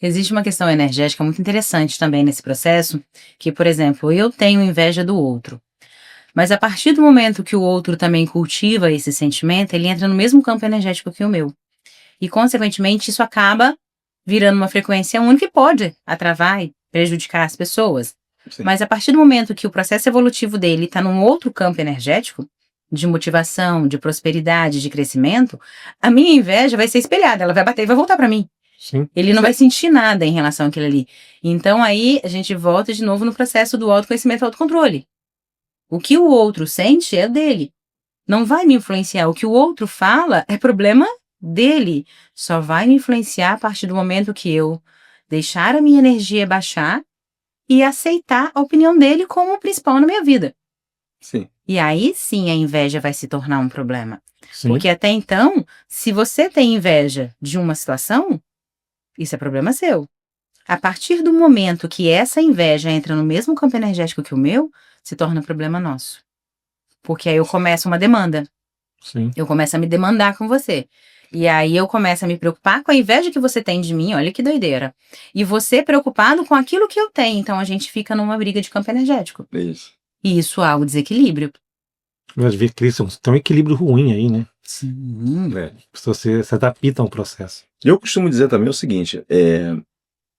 Existe uma questão energética muito interessante também nesse processo, que, por exemplo, eu tenho inveja do outro. Mas a partir do momento que o outro também cultiva esse sentimento, ele entra no mesmo campo energético que o meu. E, consequentemente, isso acaba virando uma frequência única e pode atravar e prejudicar as pessoas. Sim. Mas a partir do momento que o processo evolutivo dele está num outro campo energético, de motivação, de prosperidade, de crescimento, a minha inveja vai ser espelhada, ela vai bater e vai voltar para mim. Sim. Ele não vai sentir nada em relação àquilo ali. Então aí a gente volta de novo no processo do autoconhecimento e autocontrole. O que o outro sente é dele. Não vai me influenciar. O que o outro fala é problema dele. Só vai me influenciar a partir do momento que eu deixar a minha energia baixar e aceitar a opinião dele como principal na minha vida. Sim. E aí sim a inveja vai se tornar um problema. Sim. Porque até então, se você tem inveja de uma situação, isso é problema seu. A partir do momento que essa inveja entra no mesmo campo energético que o meu, se torna problema nosso. Porque aí eu começo uma demanda. Sim. Eu começo a me demandar com você. E aí eu começo a me preocupar com a inveja que você tem de mim, olha que doideira. E você preocupado com aquilo que eu tenho. Então a gente fica numa briga de campo energético. Isso. E isso há o desequilíbrio. Mas ver que tem um equilíbrio ruim aí, né? Sim. É. Se você se adapta ao processo. Eu costumo dizer também o seguinte,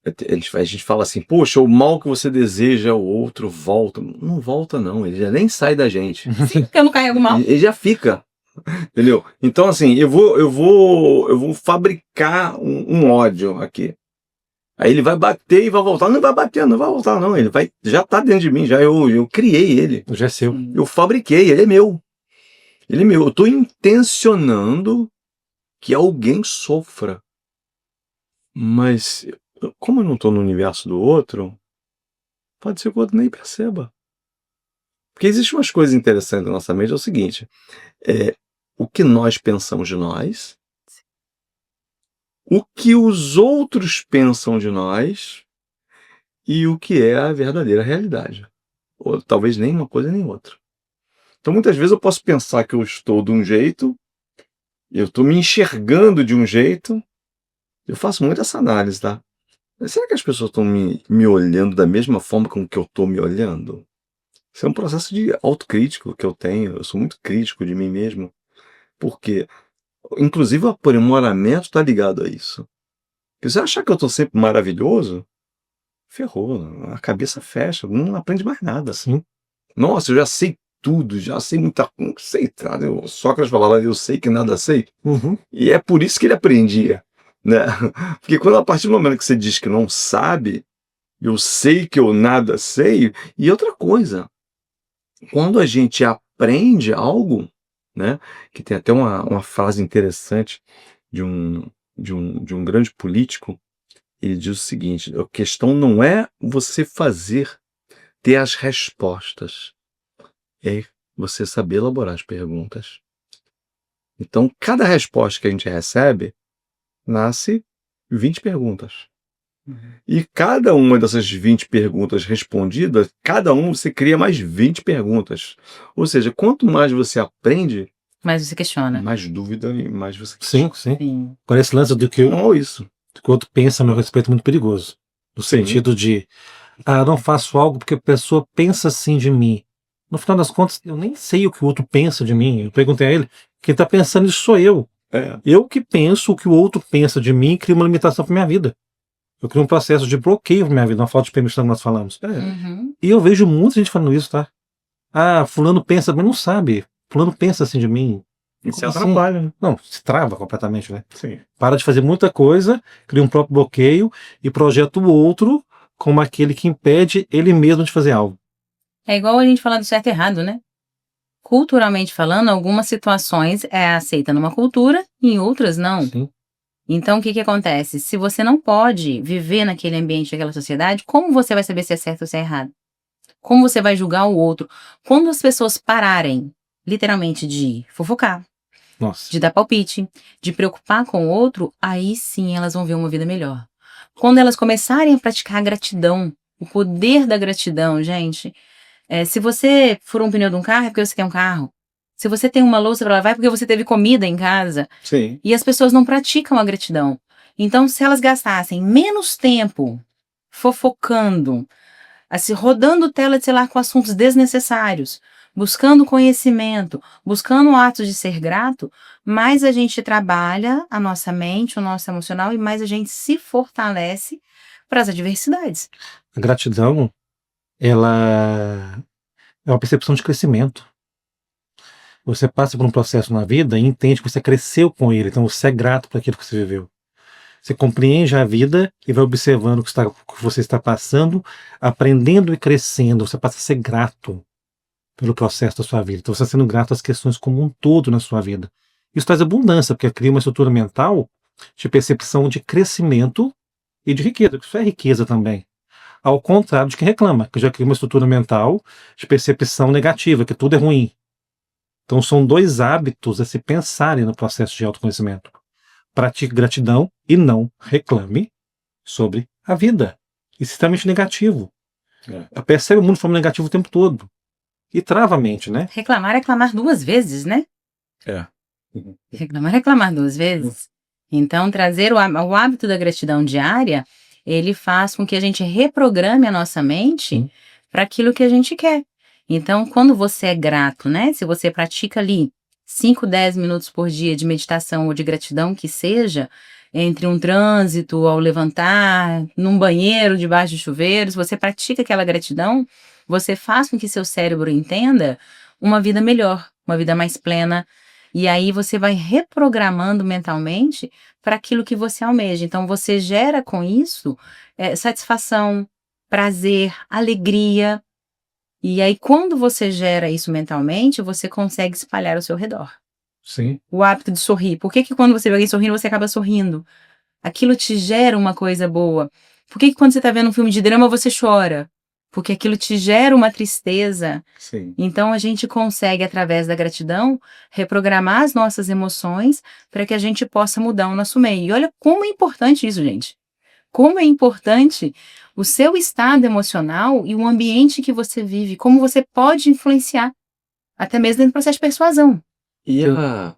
a gente fala assim, poxa, o mal que você deseja ao outro volta. Não volta não, ele já nem sai da gente. Sim, porque eu não carrego mal. Ele já fica. Entendeu? Então, assim, eu vou fabricar um ódio aqui. Aí ele vai bater e vai voltar. Não vai bater, não vai voltar, não. Ele já tá dentro de mim, já eu criei ele. Já é seu. Eu fabriquei, ele é meu. Ele é meu. Eu tô intencionando que alguém sofra. Mas, como eu não tô no universo do outro, pode ser que o outro nem perceba. Porque existe umas coisas interessantes na nossa mente, é o seguinte. O que nós pensamos de nós, o que os outros pensam de nós e o que é a verdadeira realidade. Ou talvez nem uma coisa nem outra. Então muitas vezes eu posso pensar que eu estou de um jeito, eu estou me enxergando de um jeito, eu faço muito essa análise, tá? Mas será que as pessoas estão me olhando da mesma forma com que eu estou me olhando? Isso é um processo de autocrítico que eu tenho, eu sou muito crítico de mim mesmo. Porque, inclusive, o aprimoramento está ligado a isso. Se você achar que eu estou sempre maravilhoso, ferrou, a cabeça fecha, não aprende mais nada. Sim. Nossa, eu já sei tudo, já sei muita coisa, não sei, tá? Sócrates falava, eu sei que nada sei. Uhum. E é por isso que ele aprendia, né? Porque quando a partir do momento que você diz que não sabe, eu sei que eu nada sei, e outra coisa, quando a gente aprende algo, né? Que tem até uma frase interessante de um grande político, ele diz o seguinte, a questão não é você ter as respostas, é você saber elaborar as perguntas. Então, cada resposta que a gente recebe, nasce 20 perguntas. E cada uma dessas 20 perguntas respondidas, cada uma você cria mais 20 perguntas. Ou seja, quanto mais você aprende, Mas você questiona. mais dúvida e mais você Sim, sim. Sim. Agora, esse lance do que Não, isso. o outro pensa a meu respeito é muito perigoso. No Sim. sentido de, eu não faço algo porque a pessoa pensa assim de mim. No final das contas, eu nem sei o que o outro pensa de mim. Eu perguntei a ele, quem está pensando isso sou eu. É. Eu que penso o que o outro pensa de mim e crio uma limitação para minha vida. Eu crio um processo de bloqueio para minha vida, uma falta de permissão que nós falamos. Uhum. E eu vejo muita gente falando isso, tá? Fulano pensa, mas não sabe. Fulano pensa assim de mim. Isso Como assim? atrapalha, né? Não, se trava completamente, né? Sim. Para de fazer muita coisa, cria um próprio bloqueio e projeta o outro como aquele que impede ele mesmo de fazer algo. É igual a gente falar do certo e errado, né? Culturalmente falando, algumas situações é aceita numa cultura e em outras não. Sim. Então, o que acontece? Se você não pode viver naquele ambiente, naquela sociedade, como você vai saber se é certo ou se é errado? Como você vai julgar o outro? Quando as pessoas pararem, literalmente, de fofocar, Nossa. de dar palpite, de preocupar com o outro, aí sim elas vão ver uma vida melhor. Quando elas começarem a praticar a gratidão, o poder da gratidão, gente, se você furou um pneu de um carro, é porque você quer um carro. Se você tem uma louça para lavar, é porque você teve comida em casa. Sim. E as pessoas não praticam a gratidão. Então, se elas gastassem menos tempo fofocando, assim, rodando tela de celular com assuntos desnecessários, buscando conhecimento, buscando atos de ser grato, mais a gente trabalha a nossa mente, o nosso emocional e mais a gente se fortalece para as adversidades. A gratidão, ela é uma percepção de crescimento. Você passa por um processo na vida e entende que você cresceu com ele, então você é grato por aquilo que você viveu. Você compreende a vida e vai observando o que você está passando, aprendendo e crescendo. Você passa a ser grato pelo processo da sua vida. Então você está sendo grato às questões como um todo na sua vida. Isso traz abundância, porque cria uma estrutura mental de percepção de crescimento e de riqueza. Isso é riqueza também. Ao contrário de quem reclama, que já cria uma estrutura mental de percepção negativa, que tudo é ruim. Então são dois hábitos a se pensarem no processo de autoconhecimento. Pratique gratidão e não reclame sobre a vida. Isso é extremamente negativo. Percebe o mundo de forma negativa o tempo todo. E trava a mente, né? Reclamar é reclamar duas vezes, né? É. Reclamar é reclamar duas vezes. Então, trazer o hábito da gratidão diária, ele faz com que a gente reprograme a nossa mente para aquilo que a gente quer. Então, quando você é grato, né? Se você pratica ali 5, 10 minutos por dia de meditação ou de gratidão que seja, entre um trânsito, ao levantar, num banheiro, debaixo de chuveiro, se você pratica aquela gratidão, você faz com que seu cérebro entenda uma vida melhor, uma vida mais plena, e aí você vai reprogramando mentalmente para aquilo que você almeja. Então você gera com isso satisfação, prazer, alegria. E aí quando você gera isso mentalmente, você consegue espalhar ao seu redor. Sim. O hábito de sorrir. Por que quando você vê alguém sorrindo, você acaba sorrindo? Aquilo te gera uma coisa boa. Por que quando você está vendo um filme de drama, você chora? Porque aquilo te gera uma tristeza. Sim. Então a gente consegue, através da gratidão, reprogramar as nossas emoções para que a gente possa mudar o nosso meio. E olha como é importante isso, gente. Como é importante o seu estado emocional e o ambiente que você vive, como você pode influenciar, até mesmo dentro do processo de persuasão. E a...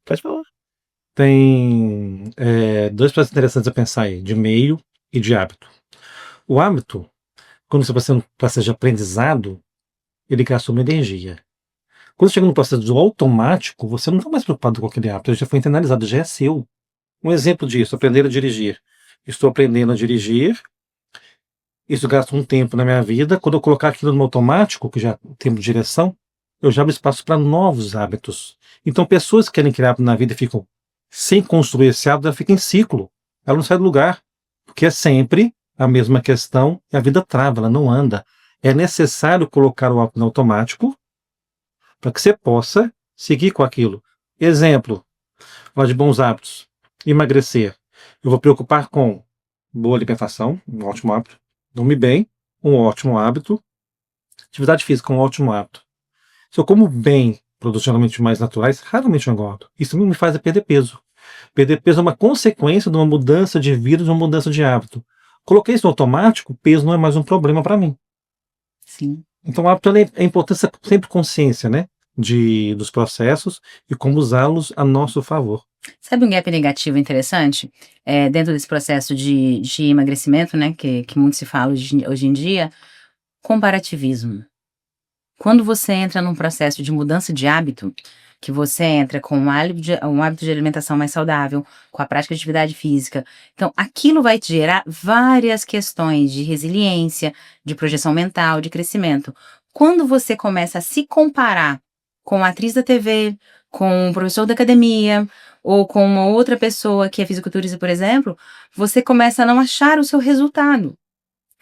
Pode falar. Tem dois processos interessantes a pensar aí, de meio e de hábito. O hábito, quando você está sendo um processo de aprendizado, ele gasta uma energia. Quando você chega no processo do automático, você não está mais preocupado com aquele hábito, ele já foi internalizado, já é seu. Um exemplo disso, aprender a dirigir. Estou aprendendo a dirigir, isso gasta um tempo na minha vida. Quando eu colocar aquilo no automático, que já tem direção, eu já abro espaço para novos hábitos. Então, pessoas que querem criar hábito na vida e ficam sem construir esse hábito, ela fica em ciclo. Ela não sai do lugar, porque é sempre a mesma questão e a vida trava, ela não anda. É necessário colocar o hábito no automático para que você possa seguir com aquilo. Exemplo, falar de bons hábitos. Emagrecer. Eu vou preocupar com boa alimentação, um ótimo hábito. Dormir bem, um ótimo hábito. Atividade física, um ótimo hábito. Se eu como bem, produtos geralmente mais naturais, raramente eu engordo. Isso me faz perder peso. Perder peso é uma consequência de uma mudança de vida, de uma mudança de hábito. Coloquei isso no automático, o peso não é mais um problema para mim. Sim. Então, o hábito é importante sempre consciência, né? Dos processos e como usá-los a nosso favor. Sabe um gap negativo interessante? Dentro desse processo de emagrecimento, né? Que muito se fala hoje em dia, comparativismo. Quando você entra num processo de mudança de hábito, que você entra com um hábito de alimentação mais saudável, com a prática de atividade física, então aquilo vai te gerar várias questões de resiliência, de projeção mental, de crescimento. Quando você começa a se comparar com a atriz da TV, com o professor da academia, ou com uma outra pessoa que é fisiculturista, por exemplo, você começa a não achar o seu resultado.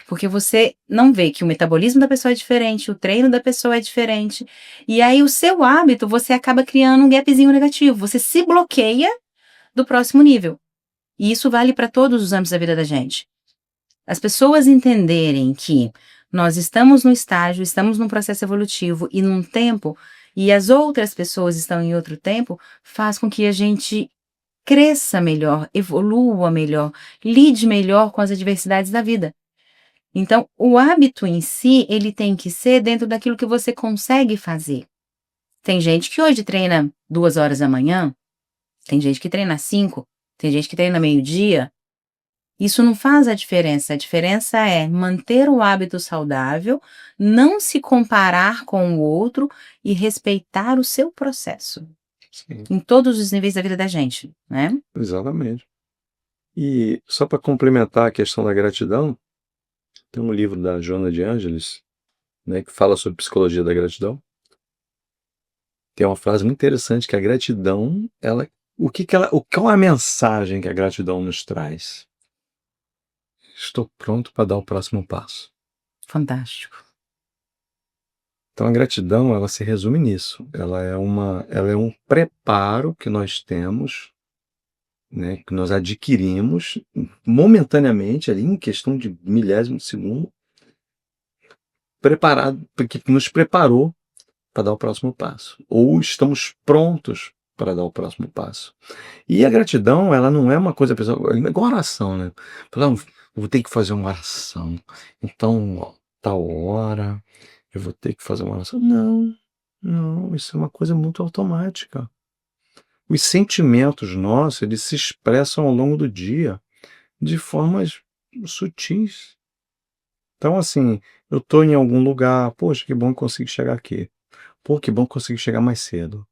Porque você não vê que o metabolismo da pessoa é diferente, o treino da pessoa é diferente. E aí o seu hábito, você acaba criando um gapzinho negativo. Você se bloqueia do próximo nível. E isso vale para todos os âmbitos da vida da gente. As pessoas entenderem que nós estamos no estágio, estamos num processo evolutivo e num tempo, e as outras pessoas estão em outro tempo, faz com que a gente cresça melhor, evolua melhor, lide melhor com as adversidades da vida. Então, o hábito em si, ele tem que ser dentro daquilo que você consegue fazer. Tem gente que hoje treina 2 horas da manhã, tem gente que treina 5, tem gente que treina meio-dia. Isso não faz a diferença é manter o hábito saudável, não se comparar com o outro e respeitar o seu processo, Sim, em todos os níveis da vida da gente, né? exatamente. E só para complementar a questão da gratidão, tem um livro da Joana de Ângeles, né, que fala sobre psicologia da gratidão. Tem uma frase muito interessante que a gratidão, qual é a mensagem que a gratidão nos traz? Estou pronto para dar o próximo passo. Fantástico. Então a gratidão, ela se resume nisso. Ela é um preparo que nós temos, né, que nós adquirimos momentaneamente ali em questão de milésimo de segundo, que nos preparou para dar o próximo passo, ou estamos prontos para dar o próximo passo. E a gratidão, ela não é uma coisa pessoal, é igual oração, né? Falar, eu vou ter que fazer uma oração, então, ó, tal hora, eu vou ter que fazer uma oração. Não, isso é uma coisa muito automática. Os sentimentos nossos, eles se expressam ao longo do dia de formas sutis. Então, assim, eu estou em algum lugar, poxa, que bom que consegui chegar aqui. Pô, que bom que consegui chegar mais cedo.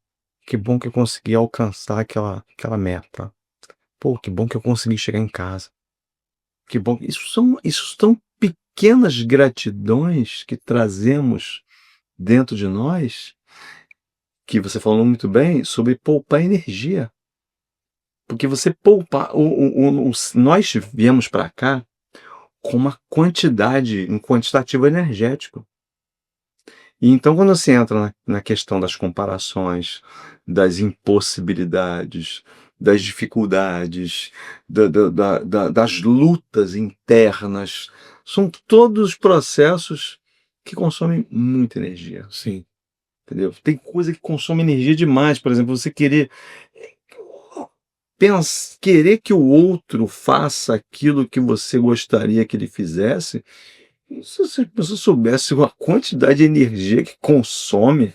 Que bom que eu consegui alcançar aquela meta. Pô, que bom que eu consegui chegar em casa. Que bom. Isso são pequenas gratidões que trazemos dentro de nós, que você falou muito bem, sobre poupar energia. Porque você poupar. Nós viemos para cá com um quantitativo energético. E então, quando você entra na questão das comparações, das impossibilidades, das dificuldades, das lutas internas, são todos processos que consomem muita energia. Sim. Entendeu? Tem coisa que consome energia demais. Por exemplo, você querer que o outro faça aquilo que você gostaria que ele fizesse. Se você soubesse a quantidade de energia que consome,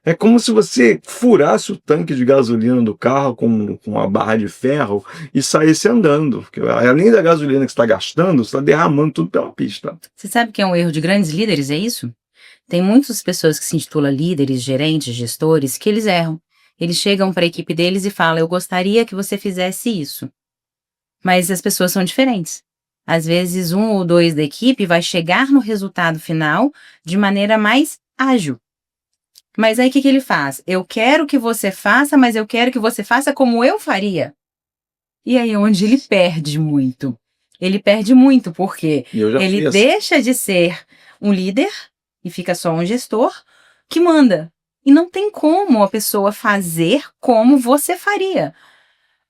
é como se você furasse o tanque de gasolina do carro com uma barra de ferro e saísse andando. Porque além da gasolina que você está gastando, você está derramando tudo pela pista. Você sabe que é um erro de grandes líderes, é isso? Tem muitas pessoas que se intitulam líderes, gerentes, gestores, que eles erram. Eles chegam para a equipe deles e falam, eu gostaria que você fizesse isso. Mas as pessoas são diferentes. Às vezes, 1 ou 2 da equipe vai chegar no resultado final de maneira mais ágil. Mas aí o que ele faz? Eu quero que você faça, mas eu quero que você faça como eu faria. E aí é onde ele perde muito. Ele perde muito porque ele deixa de ser um líder e fica só um gestor que manda. E não tem como a pessoa fazer como você faria.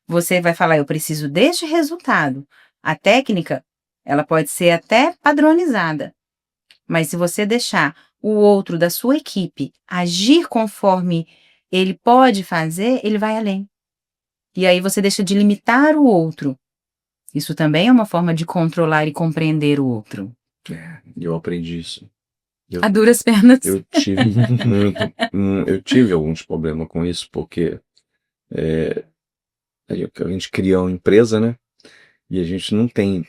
Você vai falar, eu preciso deste resultado. A técnica, ela pode ser até padronizada. Mas se você deixar o outro da sua equipe agir conforme ele pode fazer, ele vai além. E aí você deixa de limitar o outro. Isso também é uma forma de controlar e compreender o outro. Eu aprendi isso. A duras penas. Eu tive eu tive alguns problemas com isso, porque a gente cria uma empresa, né? E a gente não tem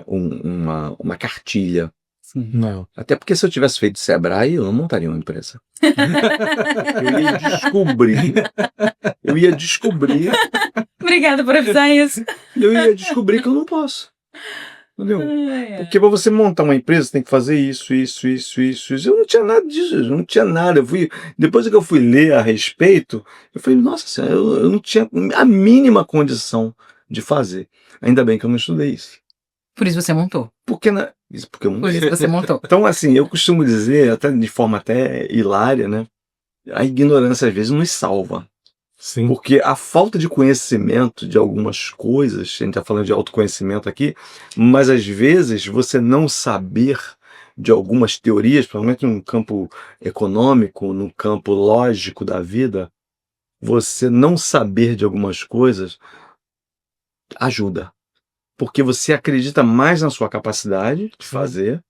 uma cartilha. Sim. Não. Até porque se eu tivesse feito Sebrae, eu não montaria uma empresa. Eu ia descobrir Obrigada por avisar isso. que eu não posso. Entendeu? Porque para você montar uma empresa, você tem que fazer isso. Eu não tinha nada disso, eu não tinha nada. Depois que eu fui ler a respeito, eu falei, nossa senhora, eu não tinha a mínima condição de fazer. Ainda bem que eu não estudei isso. Por isso você montou. Porque eu Por isso você montou. Então, assim, eu costumo dizer, até de forma até hilária, né? A ignorância às vezes nos salva. Sim. Porque a falta de conhecimento de algumas coisas, a gente está falando de autoconhecimento aqui, mas às vezes você não saber de algumas teorias, principalmente no campo econômico, no campo lógico da vida, você não saber de algumas coisas ajuda. Porque você acredita mais na sua capacidade de fazer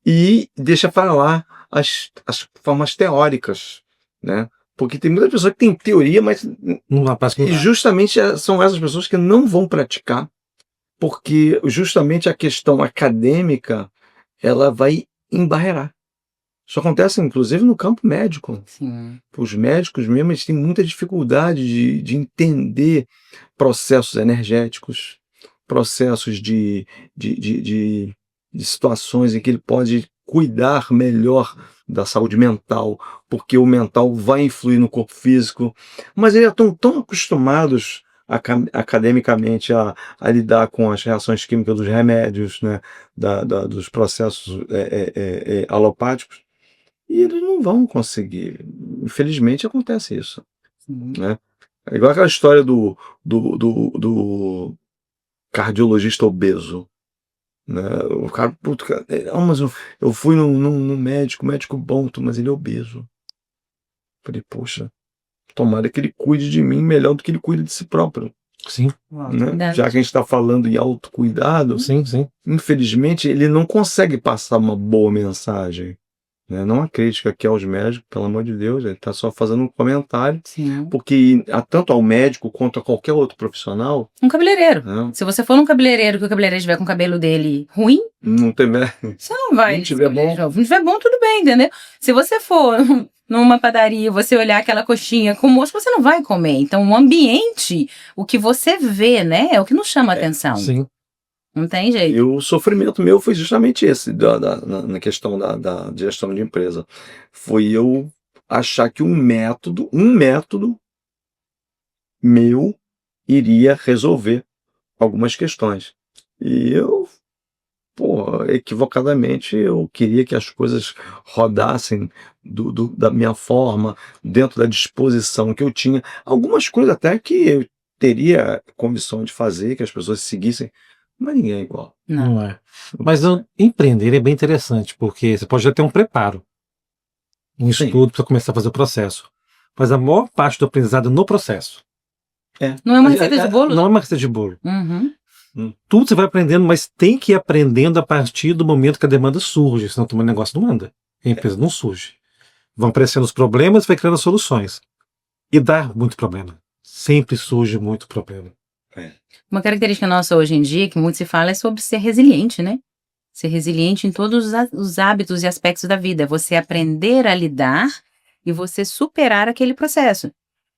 e deixa para lá as formas teóricas, né? Porque tem muita pessoa que tem teoria, mas e justamente são essas pessoas que não vão praticar, porque justamente a questão acadêmica ela vai embarrear. Isso acontece inclusive no campo médico. Sim. Os médicos mesmo eles têm muita dificuldade de entender processos energéticos, processos de situações em que ele pode cuidar melhor da saúde mental, porque o mental vai influir no corpo físico, mas eles estão tão acostumados academicamente a lidar com as reações químicas dos remédios, né, dos processos alopáticos, e eles não vão conseguir. Infelizmente acontece isso. Sim. Né? É igual aquela história do cardiologista obeso. Né? O cara, puto, mas eu fui no médico bom, mas ele é obeso. Falei, poxa, tomara que ele cuide de mim melhor do que ele cuida de si próprio. Sim. Né? Já que a gente está falando em autocuidado, sim. Infelizmente ele não consegue passar uma boa mensagem. Né? Não há crítica aqui aos médicos, pelo amor de Deus, ele está só fazendo um comentário, Sim. porque tanto ao médico quanto a qualquer outro profissional. Um cabeleireiro. Né? Se você for num cabeleireiro que o cabeleireiro estiver com o cabelo dele ruim, não tiver, você não vai. Não tiver bom. Não tiver bom, tudo bem, entendeu? Se você for numa padaria, você olhar aquela coxinha com moço, você não vai comer. Então, o ambiente, o que você vê, né, é o que nos chama a atenção. Sim. Não tem jeito. E o sofrimento meu foi justamente esse, na questão da gestão de empresa. Foi eu achar que um método meu iria resolver algumas questões. E eu, equivocadamente, eu queria que as coisas rodassem da minha forma, dentro da disposição que eu tinha. Algumas coisas até que eu teria condição de fazer, que as pessoas seguissem, mas ninguém é igual. Não é. Mas empreender é bem interessante, porque você pode já ter um preparo, um estudo para começar a fazer o processo. Mas a maior parte do aprendizado é no processo. Não é uma receita de bolo? Não é uma receita de bolo. Uhum. Tudo você vai aprendendo, mas tem que ir aprendendo a partir do momento que a demanda surge, senão o negócio não anda. A empresa não surge. Vão aparecendo os problemas, vai criando as soluções. E dá muito problema. Sempre surge muito problema. Uma característica nossa hoje em dia, que muito se fala, é sobre ser resiliente, né? Ser resiliente em todos os hábitos e aspectos da vida. É você aprender a lidar e você superar aquele processo.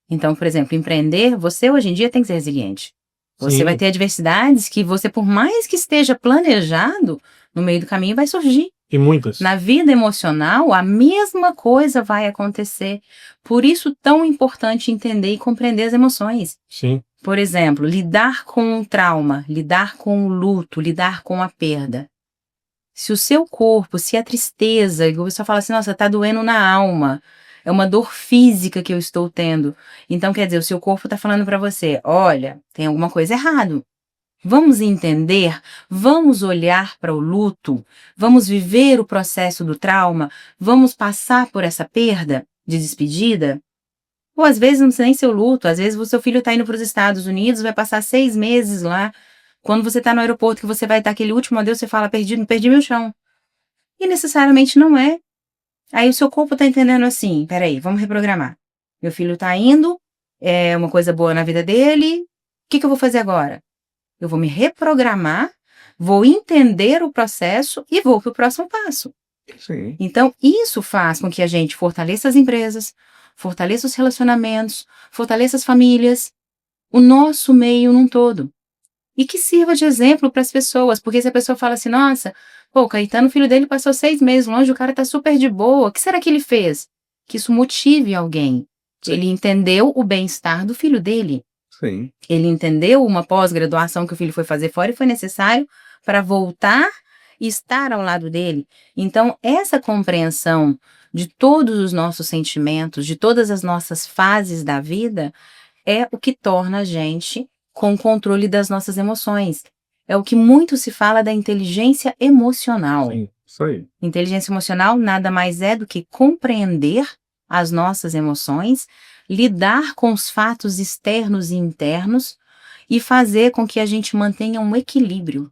Então, por exemplo, empreender, você hoje em dia tem que ser resiliente. Você vai ter adversidades que você, por mais que esteja planejado, no meio do caminho vai surgir. E muitas. Na vida emocional, a mesma coisa vai acontecer. Por isso, tão importante entender e compreender as emoções. Sim. Por exemplo, lidar com o trauma, lidar com o luto, lidar com a perda. Se o seu corpo, se a tristeza, e o pessoal fala assim, nossa, tá doendo na alma, é uma dor física que eu estou tendo. Então, quer dizer, o seu corpo tá falando para você, olha, tem alguma coisa errada. Vamos entender, vamos olhar para o luto, vamos viver o processo do trauma, vamos passar por essa perda de despedida. Ou às vezes não precisa nem ser o luto, às vezes o seu filho está indo para os Estados Unidos, vai passar 6 meses lá. Quando você está no aeroporto, que você vai dar aquele último adeus, você fala, perdi meu chão. E necessariamente não é. Aí o seu corpo está entendendo assim, peraí, vamos reprogramar. Meu filho está indo, é uma coisa boa na vida dele, o que eu vou fazer agora? Eu vou me reprogramar, vou entender o processo e vou para o próximo passo. Sim. Então, isso faz com que a gente fortaleça as empresas, fortaleça os relacionamentos, fortaleça as famílias, o nosso meio num todo. E que sirva de exemplo para as pessoas, porque se a pessoa fala assim, nossa, pô, o Caetano, o filho dele passou 6 meses longe, o cara tá super de boa, o que será que ele fez? Que isso motive alguém. Sim. Ele entendeu o bem-estar do filho dele. Sim. Ele entendeu uma pós-graduação que o filho foi fazer fora e foi necessário para voltar e estar ao lado dele. Então, essa compreensão de todos os nossos sentimentos, de todas as nossas fases da vida, é o que torna a gente com o controle das nossas emoções. É o que muito se fala da inteligência emocional. Sim. Isso aí. Inteligência emocional nada mais é do que compreender as nossas emoções, lidar com os fatos externos e internos e fazer com que a gente mantenha um equilíbrio.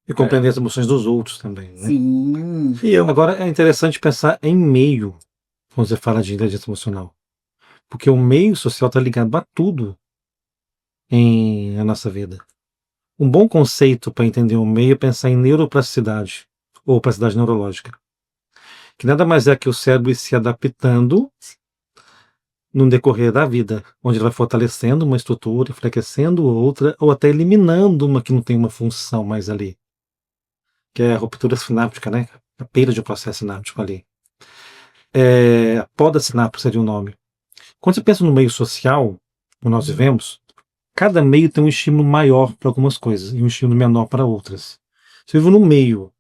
E compreender as emoções dos outros também, né? Sim. E agora é interessante pensar em meio, quando você fala de inteligência emocional. Porque o meio social está ligado a tudo na nossa vida. Um bom conceito para entender o meio é pensar em neuroplasticidade, ou plasticidade neurológica, que nada mais é que o cérebro se adaptando no decorrer da vida, onde ele vai fortalecendo uma estrutura, enfraquecendo outra, ou até eliminando uma que não tem uma função mais ali, que é a ruptura sináptica, né? A perda de um processo sináptico ali. A poda sináptica seria o nome. Quando você pensa no meio social, como nós vivemos, cada meio tem um estímulo maior para algumas coisas e um estímulo menor para outras. Você vive num meio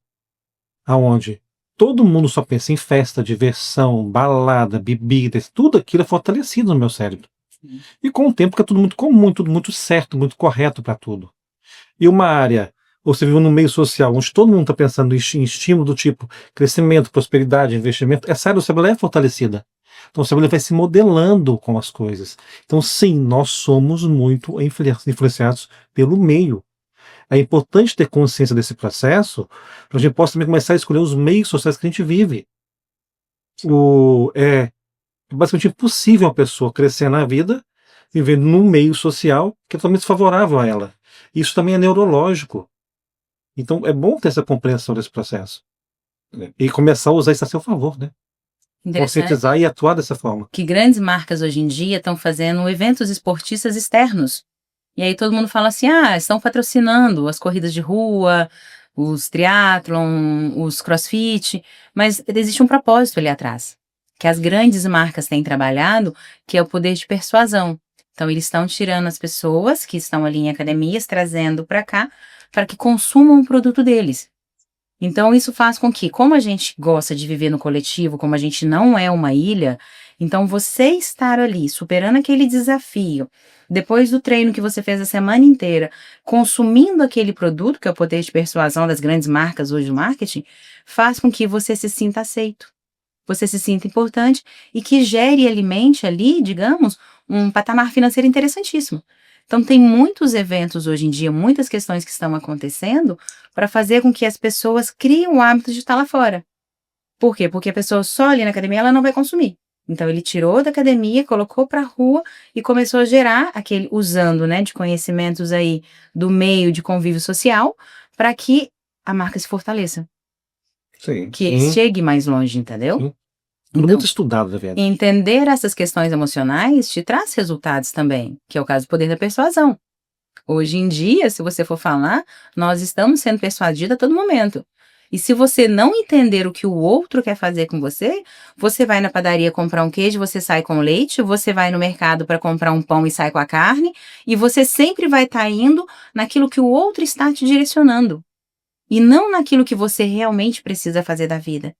onde todo mundo só pensa em festa, diversão, balada, bebida, tudo aquilo é fortalecido no meu cérebro. E com o tempo fica tudo muito comum, tudo muito certo, muito correto para tudo. E uma área, ou você vive num meio social onde todo mundo está pensando em estímulo do tipo crescimento, prosperidade, investimento, essa área do cérebro é fortalecida. Então o cérebro vai se modelando com as coisas. Então sim, nós somos muito influenciados pelo meio. É importante ter consciência desse processo para a gente possa também começar a escolher os meios sociais que a gente vive. É basicamente impossível uma pessoa crescer na vida vivendo num meio social que é totalmente desfavorável a ela. Isso também é neurológico. Então é bom ter essa compreensão desse processo. E começar a usar isso a seu favor, né? Conscientizar e atuar dessa forma. Que grandes marcas hoje em dia estão fazendo eventos esportistas externos. E aí todo mundo fala assim, estão patrocinando as corridas de rua, os triatlon, os crossfit, mas existe um propósito ali atrás, que as grandes marcas têm trabalhado, que é o poder de persuasão. Então eles estão tirando as pessoas que estão ali em academias, trazendo para cá, para que consumam o produto deles. Então isso faz com que, como a gente gosta de viver no coletivo, como a gente não é uma ilha, então você estar ali superando aquele desafio, depois do treino que você fez a semana inteira, consumindo aquele produto, que é o poder de persuasão das grandes marcas hoje do marketing, faz com que você se sinta aceito, você se sinta importante e que gere e alimente ali, digamos, um patamar financeiro interessantíssimo. Então tem muitos eventos hoje em dia, muitas questões que estão acontecendo para fazer com que as pessoas criem o hábito de estar lá fora. Por quê? Porque a pessoa só ali na academia ela não vai consumir. Então ele tirou da academia, colocou para a rua e começou a gerar aquele, usando, né, de conhecimentos aí do meio de convívio social, para que a marca se fortaleça. Sim. Que ele chegue mais longe, entendeu? Sim. Muito estudado, na verdade. Entender essas questões emocionais te traz resultados também, que é o caso do poder da persuasão. Hoje em dia, se você for falar, nós estamos sendo persuadidos a todo momento. E se você não entender o que o outro quer fazer com você, você vai na padaria comprar um queijo, você sai com leite, você vai no mercado para comprar um pão e sai com a carne, e você sempre vai estar indo naquilo que o outro está te direcionando, e não naquilo que você realmente precisa fazer da vida,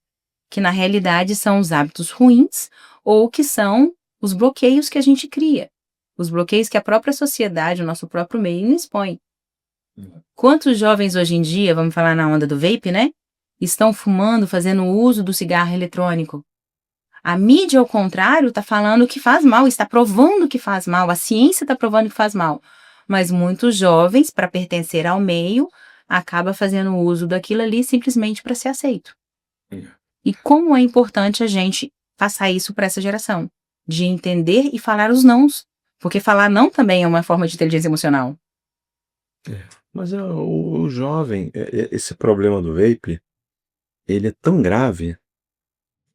que na realidade são os hábitos ruins ou que são os bloqueios que a gente cria. Os bloqueios que a própria sociedade, o nosso próprio meio, nos expõe. Quantos jovens hoje em dia, vamos falar na onda do vape, né? Estão fumando, fazendo uso do cigarro eletrônico. A mídia, ao contrário, está falando que faz mal, está provando que faz mal, a ciência está provando que faz mal. Mas muitos jovens, para pertencer ao meio, acaba fazendo uso daquilo ali simplesmente para ser aceito. E como é importante a gente passar isso para essa geração, de entender e falar os nãos, porque falar não também é uma forma de inteligência emocional. Mas o jovem, esse problema do vape, ele é tão grave.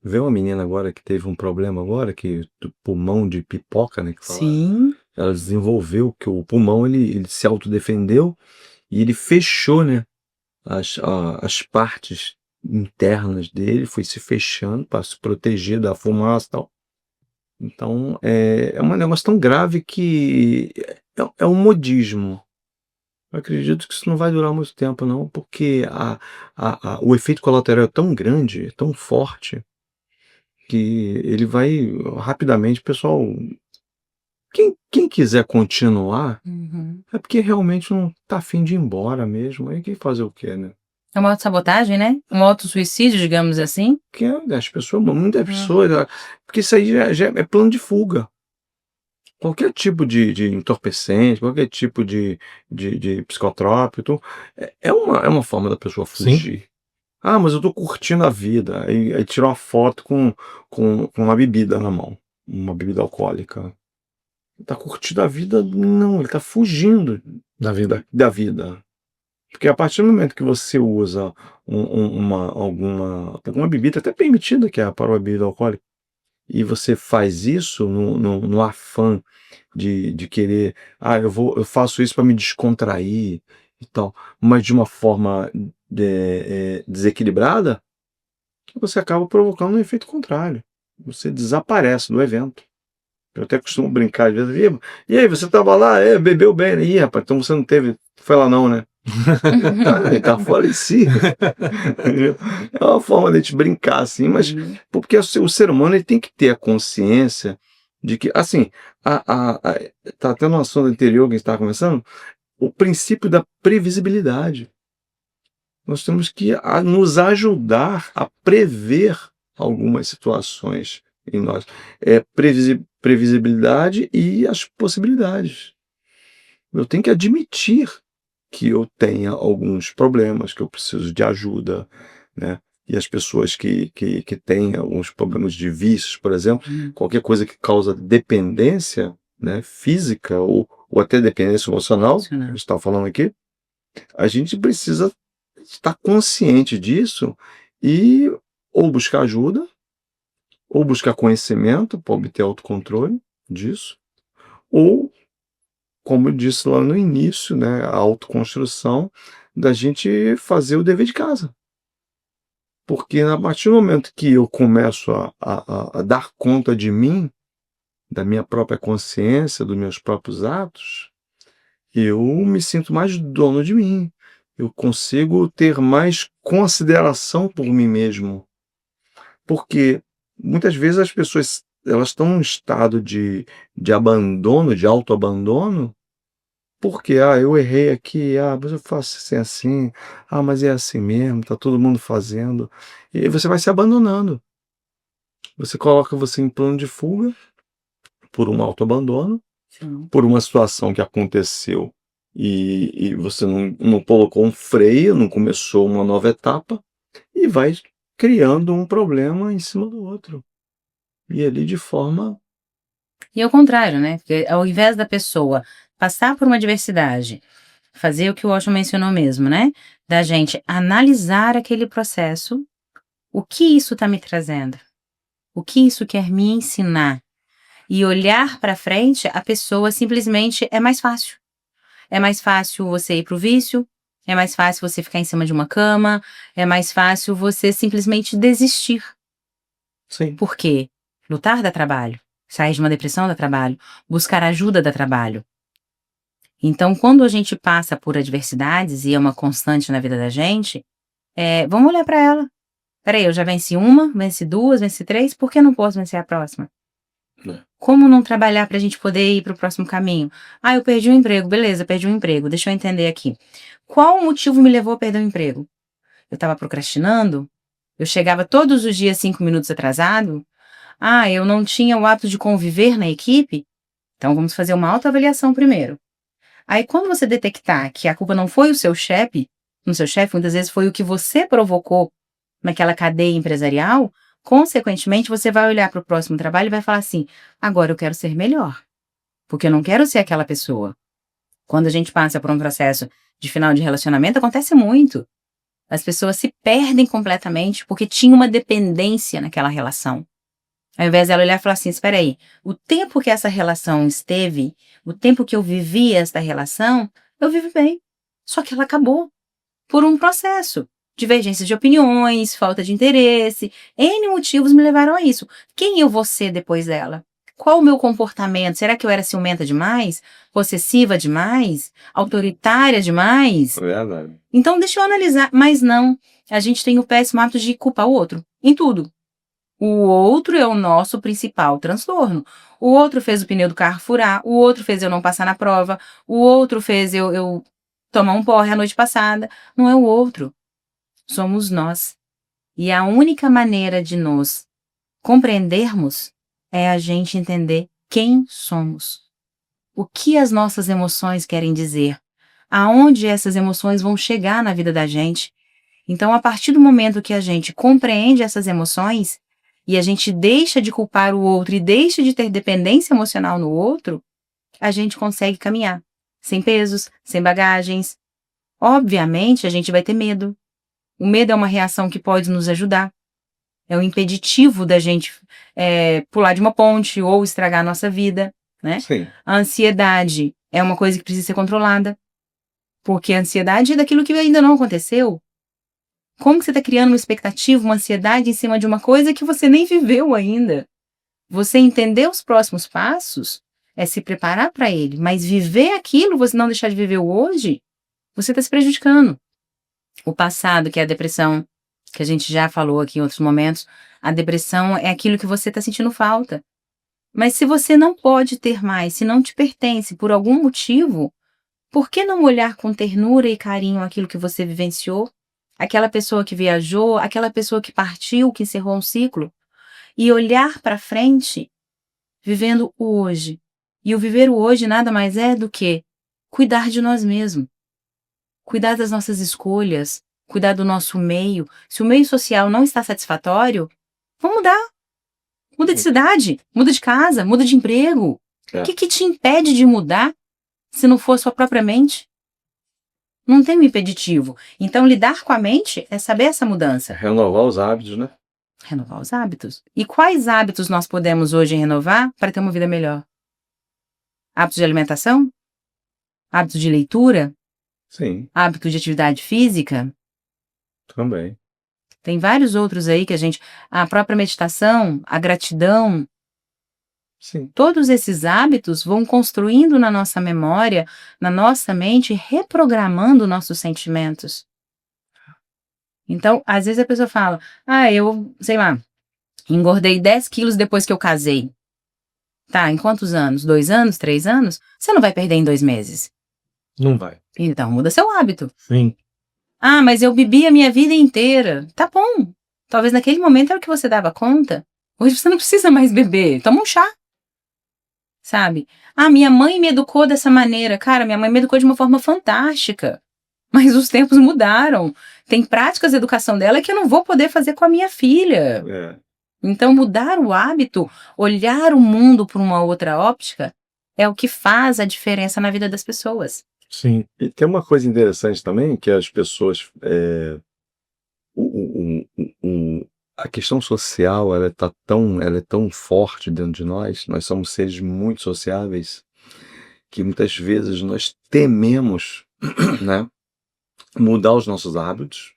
Vê uma menina agora que teve um problema agora, que do pulmão de pipoca, né, que falaram. Sim, Ela desenvolveu que o pulmão, ele se autodefendeu e ele fechou, né, as partes internas dele, foi se fechando para se proteger da fumaça e tal. Então, é um negócio tão grave que é um modismo. Eu acredito que isso não vai durar muito tempo, não, porque o efeito colateral é tão grande, é tão forte, que ele vai rapidamente, pessoal. Quem quiser continuar, é porque realmente não tá afim de ir embora mesmo. Aí quem fazer o quê, né? é uma autossabotagem, né? Um autossuicídio, digamos assim. Porque as pessoas, muitas pessoas, porque isso aí já é plano de fuga. Qualquer tipo de entorpecente, qualquer tipo de psicotrópico, então, é uma forma da pessoa Sim. fugir. Ah, mas eu tô curtindo a vida. Aí tira uma foto com uma bebida na mão, uma bebida alcoólica. Tá curtindo a vida? Não, ele tá fugindo Da vida. da vida. Porque a partir do momento que você usa alguma bebida, até permitida, que é para uma bebida alcoólica, e você faz isso no afã de querer, eu faço isso para me descontrair e tal, mas de uma forma desequilibrada, você acaba provocando um efeito contrário. Você desaparece do evento. Eu até costumo brincar às vezes. E aí, você tava lá, bebeu bem, né? Ih, rapaz, então você não teve. Foi lá não, né? Tá falecido. É uma forma de a gente brincar assim, mas porque o ser humano ele tem que ter a consciência de que, assim, tá até no assunto anterior que a gente estava conversando, o princípio da previsibilidade. Nós temos que nos ajudar a prever algumas situações em nós. Previsibilidade e as possibilidades. Eu tenho que admitir que eu tenha alguns problemas, que eu preciso de ajuda, né? E as pessoas que têm alguns problemas de vícios, por exemplo, qualquer coisa que causa dependência, né, física ou até dependência emocional, que a gente está falando aqui, a gente precisa estar consciente disso e ou buscar ajuda, ou buscar conhecimento para obter autocontrole disso, ou, como eu disse lá no início, né, a autoconstrução da gente fazer o dever de casa. Porque a partir do momento que eu começo a dar conta de mim, da minha própria consciência, dos meus próprios atos, eu me sinto mais dono de mim. Eu consigo ter mais consideração por mim mesmo. Porque muitas vezes as pessoas elas estão num estado de abandono, de autoabandono, porque eu errei aqui, mas eu faço assim, mas é assim mesmo, tá todo mundo fazendo. E aí você vai se abandonando. Você coloca você em plano de fuga por um autoabandono, por uma situação que aconteceu e você não colocou um freio, não começou uma nova etapa e vai criando um problema em cima do outro. E ali de forma. E ao contrário, né? Porque ao invés da pessoa passar por uma adversidade, fazer o que o Osho mencionou mesmo, né? Da gente analisar aquele processo, o que isso está me trazendo? O que isso quer me ensinar? E olhar para frente, a pessoa simplesmente é mais fácil. É mais fácil você ir para o vício, é mais fácil você ficar em cima de uma cama, é mais fácil você simplesmente desistir. Sim. Por quê? Lutar dá trabalho. Sair de uma depressão dá trabalho. Buscar ajuda dá trabalho. Então, quando a gente passa por adversidades, e é uma constante na vida da gente, vamos olhar para ela. Peraí, eu já venci uma, venci duas, venci três, por que não posso vencer a próxima? Como não trabalhar para a gente poder ir para o próximo caminho? Eu perdi o emprego, beleza, perdi o emprego. Deixa eu entender aqui. Qual o motivo me levou a perder o emprego? Eu estava procrastinando? Eu chegava todos os dias 5 minutos atrasado? Ah, eu não tinha o hábito de conviver na equipe? Então vamos fazer uma autoavaliação primeiro. Aí quando você detectar que a culpa não foi o seu chefe, no seu chefe, muitas vezes foi o que você provocou naquela cadeia empresarial, consequentemente você vai olhar para o próximo trabalho e vai falar assim, agora eu quero ser melhor, porque eu não quero ser aquela pessoa. Quando a gente passa por um processo de final de relacionamento, acontece muito. As pessoas se perdem completamente porque tinha uma dependência naquela relação. Ao invés dela olhar e falar assim, espera aí, o tempo que essa relação esteve, o tempo que eu vivi esta relação, eu vivi bem. Só que ela acabou por um processo. Divergências de opiniões, falta de interesse, N motivos me levaram a isso. Quem eu vou ser depois dela? Qual o meu comportamento? Será que eu era ciumenta demais? Possessiva demais? Autoritária demais? Verdade. Então deixa eu analisar. Mas não, a gente tem o péssimo hábito de culpar o outro, em tudo. O outro é o nosso principal transtorno. O outro fez o pneu do carro furar, o outro fez eu não passar na prova, o outro fez eu tomar um porre a noite passada. Não é o outro. Somos nós. E a única maneira de nos compreendermos é a gente entender quem somos. O que as nossas emoções querem dizer. Aonde essas emoções vão chegar na vida da gente. Então, a partir do momento que a gente compreende essas emoções, e a gente deixa de culpar o outro e deixa de ter dependência emocional no outro, a gente consegue caminhar, sem pesos, sem bagagens. Obviamente, a gente vai ter medo. O medo é uma reação que pode nos ajudar. É o impeditivo da gente pular de uma ponte ou estragar a nossa vida, né? Sim. A ansiedade é uma coisa que precisa ser controlada, porque a ansiedade é daquilo que ainda não aconteceu. Como que você está criando uma expectativa, uma ansiedade em cima de uma coisa que você nem viveu ainda? Você entender os próximos passos é se preparar para ele, mas viver aquilo, você não deixar de viver o hoje, você está se prejudicando. O passado, que é a depressão, que a gente já falou aqui em outros momentos, a depressão é aquilo que você está sentindo falta. Mas se você não pode ter mais, se não te pertence por algum motivo, por que não olhar com ternura e carinho aquilo que você vivenciou? Aquela pessoa que viajou, aquela pessoa que partiu, que encerrou um ciclo, e olhar para frente, vivendo o hoje. E o viver o hoje nada mais é do que cuidar de nós mesmos, cuidar das nossas escolhas, cuidar do nosso meio. Se o meio social não está satisfatório, vamos mudar. Muda de cidade, muda de casa, muda de emprego. O que te impede de mudar se não for a sua própria mente? Não tem um impeditivo. Então, lidar com a mente é saber essa mudança. Renovar os hábitos, né? Renovar os hábitos. E quais hábitos nós podemos hoje renovar para ter uma vida melhor? Hábitos de alimentação? Hábitos de leitura? Sim, Hábitos de atividade física? também. Tem vários outros aí que a própria meditação, a gratidão, Sim. todos esses hábitos vão construindo na nossa memória, na nossa mente, reprogramando nossos sentimentos. Então, às vezes a pessoa fala, eu, sei lá, engordei 10 quilos depois que eu casei. Tá, em quantos anos? 2 anos? 3 anos? Você não vai perder em 2 meses. Não vai. Então, muda seu hábito. Sim. Ah, mas eu bebi a minha vida inteira. Tá bom. Talvez naquele momento era o que você dava conta. Hoje você não precisa mais beber. Toma um chá. Sabe? Ah, minha mãe me educou dessa maneira. Cara, minha mãe me educou de uma forma fantástica. Mas os tempos mudaram. Tem práticas de educação dela que eu não vou poder fazer com a minha filha. É. Então, mudar o hábito, olhar o mundo por uma outra óptica, é o que faz a diferença na vida das pessoas. Sim. E tem uma coisa interessante também, que as pessoas... a questão social, ela é tão forte dentro de nós somos seres muito sociáveis, que muitas vezes nós tememos, né, mudar os nossos hábitos,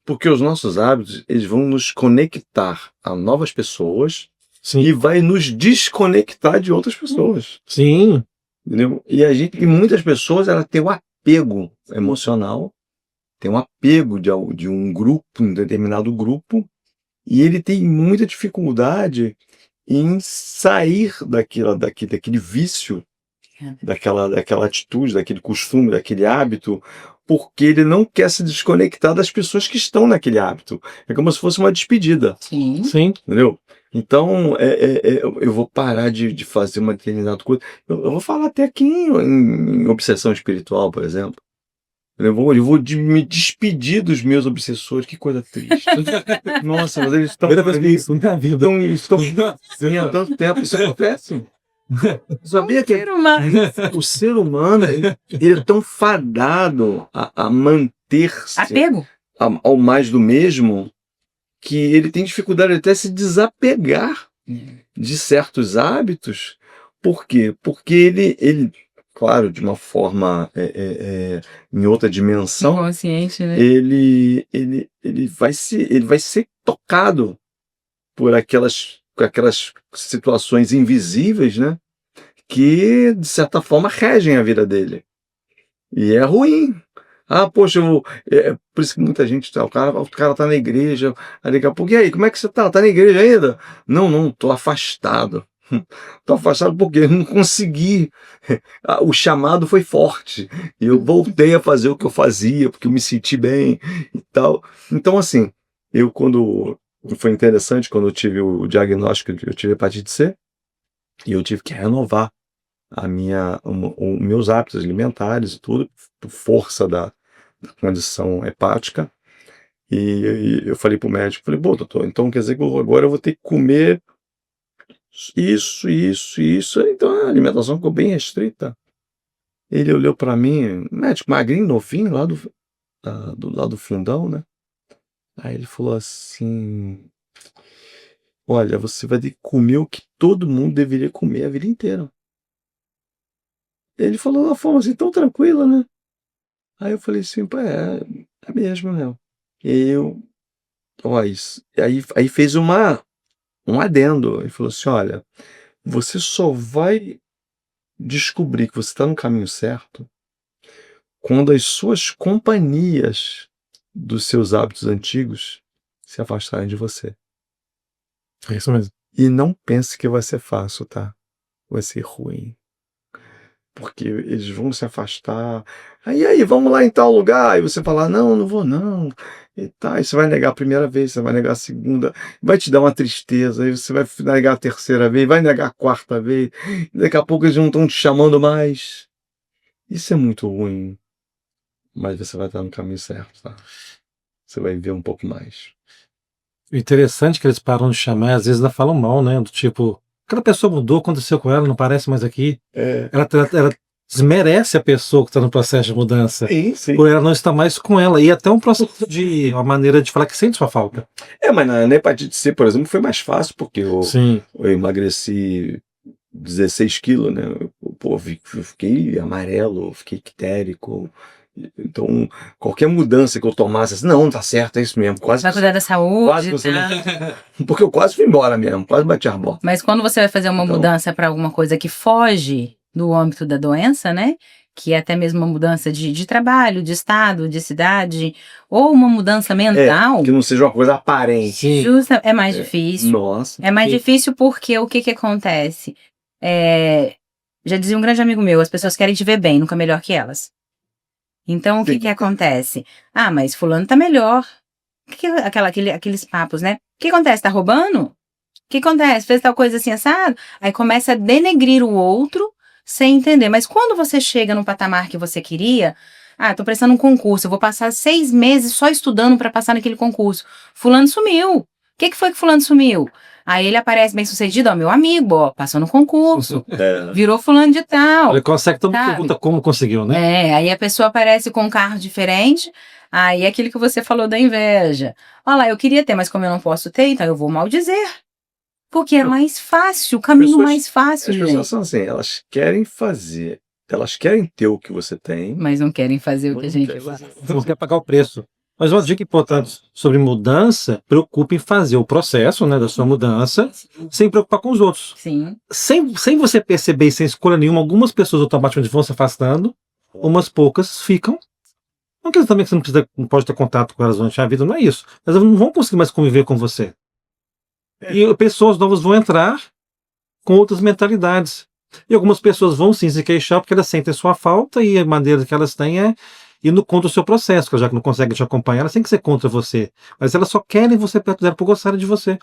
porque os nossos hábitos, eles vão nos conectar a novas pessoas Sim. e vai nos desconectar de outras pessoas. Sim. Entendeu? E muitas pessoas, ela tem um apego emocional, tem um apego de um grupo, um determinado grupo, e ele tem muita dificuldade em sair daquele vício, daquela atitude, daquele costume, daquele hábito, porque ele não quer se desconectar das pessoas que estão naquele hábito. É como se fosse uma despedida. Sim. Sim. Entendeu? Então, eu vou parar de fazer uma determinada coisa. Eu vou falar até aqui em obsessão espiritual, por exemplo. Me despedir dos meus obsessores, que coisa triste. Nossa, mas eles estão. Primeira vez que isso na vida. Estão há tanto tempo. Isso acontece. Sabia que Ser humano. o ser humano ele é tão fadado a manter-se Apego. ao mais do mesmo que ele tem dificuldade até se desapegar de certos hábitos. Por quê? Porque ele claro, de uma forma em outra dimensão, Inconsciente, né? ele vai ser tocado por aquelas situações invisíveis, né? Que, de certa forma, regem a vida dele. E é ruim. Ah, poxa, por isso que muita gente o cara tá na igreja, aí daqui a pouco, e aí, como é que você tá? Tá na igreja ainda? Não, tô afastado. Tô afastado porque eu não consegui. O chamado foi forte. E eu voltei a fazer o que eu fazia, porque eu me senti bem e tal. Então, assim, foi interessante quando eu tive o diagnóstico, eu tive hepatite C, e eu tive que renovar os meus hábitos alimentares e tudo, por força da condição hepática. E eu falei pro médico, falei, bom, doutor, então quer dizer que agora eu vou ter que comer isso. Então a alimentação ficou bem restrita. Ele olhou para mim, médico magrinho, novinho, lá do fundão, né? Aí ele falou assim, olha, você vai ter que comer o que todo mundo deveria comer a vida inteira. Ele falou de uma forma assim, tão tranquila, né? Aí eu falei assim, pô, é mesmo, né? Ó, aí fez um adendo. Ele falou assim, olha, você só vai descobrir que você está no caminho certo quando as suas companhias dos seus hábitos antigos se afastarem de você. É isso mesmo. E não pense que vai ser fácil, tá? Vai ser ruim. Porque eles vão se afastar. Aí, vamos lá em tal lugar. Aí você fala, não vou não. E tá, aí você vai negar a primeira vez, você vai negar a segunda, vai te dar uma tristeza, aí você vai negar a terceira vez, vai negar a quarta vez, e daqui a pouco eles não estão te chamando mais. Isso é muito ruim. Mas você vai estar no caminho certo, tá? Você vai ver um pouco mais. O interessante é que eles param de chamar, às vezes ainda falam mal, né? Do tipo, aquela pessoa mudou, aconteceu com ela, não parece mais aqui. Ela desmerece a pessoa que está no processo de mudança. Sim. Por ela não estar mais com ela. E até um processo uma maneira de falar que sente sua falta. Mas na hepatite C, por exemplo, foi mais fácil, porque eu emagreci 16 quilos, né? Eu fiquei amarelo, fiquei ictérico. Então, qualquer mudança que eu tomasse, assim, não tá certo, é isso mesmo. Quase vai cuidar da saúde. Quase você porque eu quase fui embora mesmo, quase bati a bola. Mas quando você vai fazer uma mudança para alguma coisa que foge do âmbito da doença, né? Que é até mesmo uma mudança de trabalho, de estado, de cidade, ou uma mudança mental. Que não seja uma coisa aparente. Justa, é mais difícil. Nossa. É mais difícil porque o que acontece? Já dizia um grande amigo meu, as pessoas querem te ver bem, nunca melhor que elas. Então, o que acontece? Ah, mas fulano tá melhor. Aqueles papos, né? O que acontece? Tá roubando? O que acontece? Fez tal coisa assim, assado? Aí começa a denegrir o outro sem entender. Mas quando você chega no patamar que você queria, tô prestando um concurso, eu vou passar 6 meses só estudando para passar naquele concurso. Fulano sumiu. O que foi que fulano sumiu? Aí ele aparece bem sucedido, meu amigo, passou no concurso, virou fulano de tal. Ele consegue, todo mundo pergunta como conseguiu, né? Aí a pessoa aparece com um carro diferente, aí é aquilo que você falou da inveja. Olha lá, eu queria ter, mas como eu não posso ter, então eu vou maldizer. Porque é mais fácil, o caminho mais fácil, gente. As pessoas são assim, elas querem ter o que você tem. Mas não querem fazer o que a gente gosta. Não quer pagar o preço. Mas uma dica importante sobre mudança, preocupe em fazer o processo, né, da sua mudança, sem preocupar com os outros. Sim. Sem você perceber e sem escolha nenhuma, algumas pessoas automaticamente vão se afastando, umas poucas ficam. Não quer dizer também que você não pode ter contato com elas durante a vida, não é isso. Mas elas não vão conseguir mais conviver com você. E pessoas novas vão entrar com outras mentalidades. E algumas pessoas vão sim se queixar porque elas sentem sua falta e a maneira que elas têm é indo contra o seu processo, já que não conseguem te acompanhar, elas têm que ser contra você. Mas elas só querem você perto dela por gostarem de você.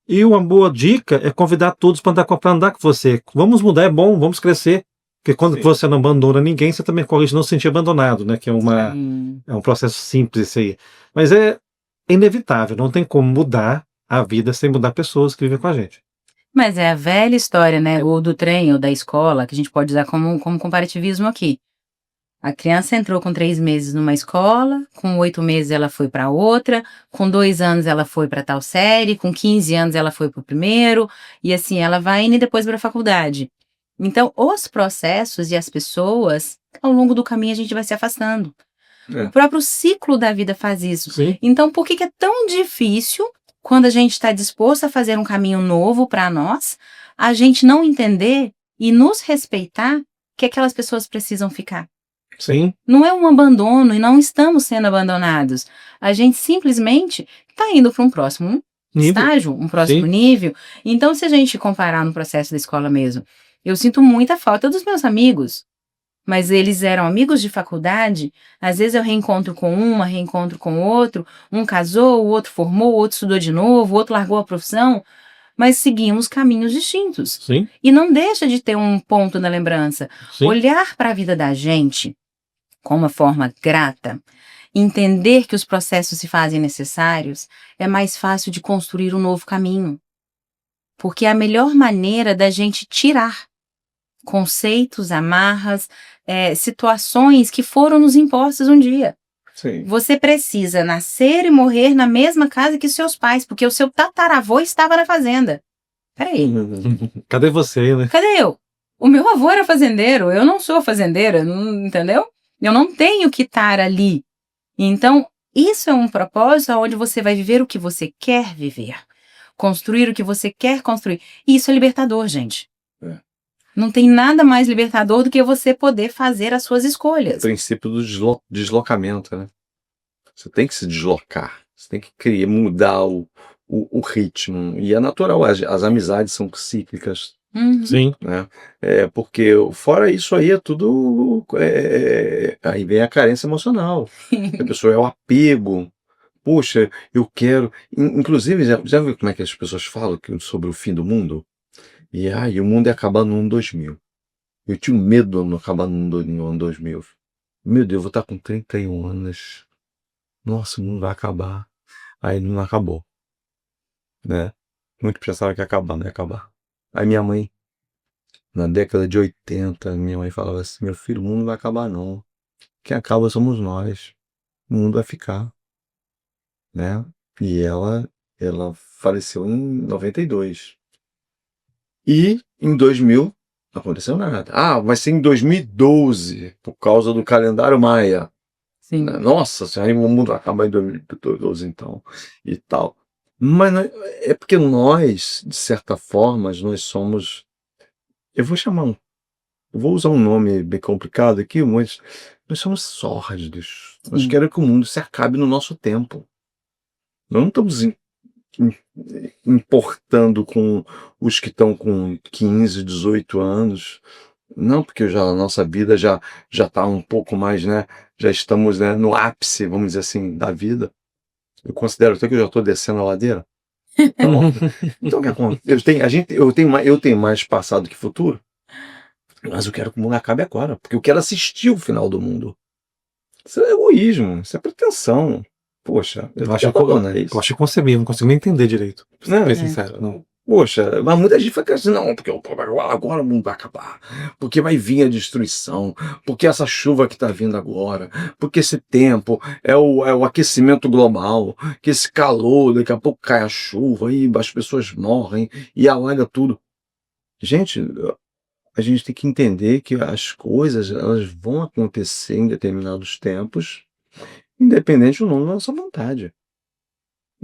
E uma boa dica é convidar todos para andar com você. Vamos mudar, é bom, vamos crescer. Porque quando Sim. você não abandona ninguém, você também corre não se sentir abandonado, né? Que é Sim. um processo simples isso aí. Mas é inevitável, não tem como mudar a vida sem mudar pessoas que vivem com a gente. Mas é a velha história, né? Ou do trem ou da escola, que a gente pode usar como comparativismo aqui. A criança entrou com 3 meses numa escola, com 8 meses ela foi para outra, com 2 anos ela foi para tal série, com 15 anos ela foi para o primeiro, e assim ela vai indo e depois para a faculdade. Então, os processos e as pessoas, ao longo do caminho a gente vai se afastando. É. O próprio ciclo da vida faz isso. Sim. Então, por que é tão difícil, quando a gente está disposto a fazer um caminho novo para nós, a gente não entender e nos respeitar que aquelas pessoas precisam ficar? Sim. Não é um abandono e não estamos sendo abandonados. A gente simplesmente está indo para um próximo estágio, um próximo Sim. nível. Então, se a gente comparar no processo da escola mesmo, eu sinto muita falta dos meus amigos. Mas eles eram amigos de faculdade, às vezes eu reencontro com uma, reencontro com outro, um casou, o outro formou, o outro estudou de novo, o outro largou a profissão, mas seguimos caminhos distintos. Sim. E não deixa de ter um ponto na lembrança. Sim. Olhar para a vida da gente com uma forma grata, entender que os processos se fazem necessários, é mais fácil de construir um novo caminho. Porque é a melhor maneira da gente tirar conceitos, amarras, situações que foram nos impostas um dia. Sim. Você precisa nascer e morrer na mesma casa que seus pais, porque o seu tataravô estava na fazenda. Peraí, Cadê você, né? cadê eu? O meu avô era fazendeiro, eu não sou fazendeira, entendeu? Eu não tenho que estar ali. Então, isso é um propósito onde você vai viver o que você quer viver. Construir o que você quer construir. E isso é libertador, gente. É. Não tem nada mais libertador do que você poder fazer as suas O escolhas. princípio do deslocamento, né? Você tem que se deslocar. Você tem que mudar o ritmo. E é natural. As amizades são cíclicas, Uhum. Sim. né? Porque fora isso aí é tudo. Aí vem a carência emocional. A pessoa é o apego. Puxa, eu quero. Inclusive, já viu como é que as pessoas falam sobre o fim do mundo? E o mundo ia acabar no ano 2000. Eu tinha medo de não acabar no ano 2000. Meu Deus, eu vou estar com 31 anos. Nossa, o mundo vai acabar. Aí não acabou. Né? Muitos pensavam que ia acabar, não ia acabar. Aí minha mãe, na década de 80, minha mãe falava assim: meu filho, o mundo não vai acabar não. Quem acaba somos nós. O mundo vai ficar. Né? E ela faleceu em 92. E em 2000 não aconteceu nada. Vai ser em 2012, por causa do calendário maia. Sim. Nossa senhora, aí o mundo vai acabar em 2012 então, e tal. Mas é porque nós, de certa forma, nós somos... Eu vou usar um nome bem complicado aqui, mas nós somos sórdidos. Nós queremos que o mundo se acabe no nosso tempo. Nós não estamos importando com os que estão com 15, 18 anos. Não, porque a nossa vida já está um pouco mais, né? Já estamos, né, no ápice, vamos dizer assim, da vida. Eu considero até que eu já estou descendo a ladeira. Então o que acontece? Eu tenho mais passado que futuro, mas eu quero que o mundo acabe agora, porque eu quero assistir o final do mundo. Isso é egoísmo, isso é pretensão. Poxa, Eu acho inconcebível, não consigo nem entender direito. Pra ser bem sincero, não. Poxa, mas muita gente fica assim, não, porque agora o mundo vai acabar, porque vai vir a destruição, porque essa chuva que está vindo agora, porque esse tempo é o aquecimento global, que esse calor, daqui a pouco cai a chuva e as pessoas morrem e alaga tudo. Gente, a gente tem que entender que as coisas elas vão acontecer em determinados tempos, independente ou não da nossa vontade.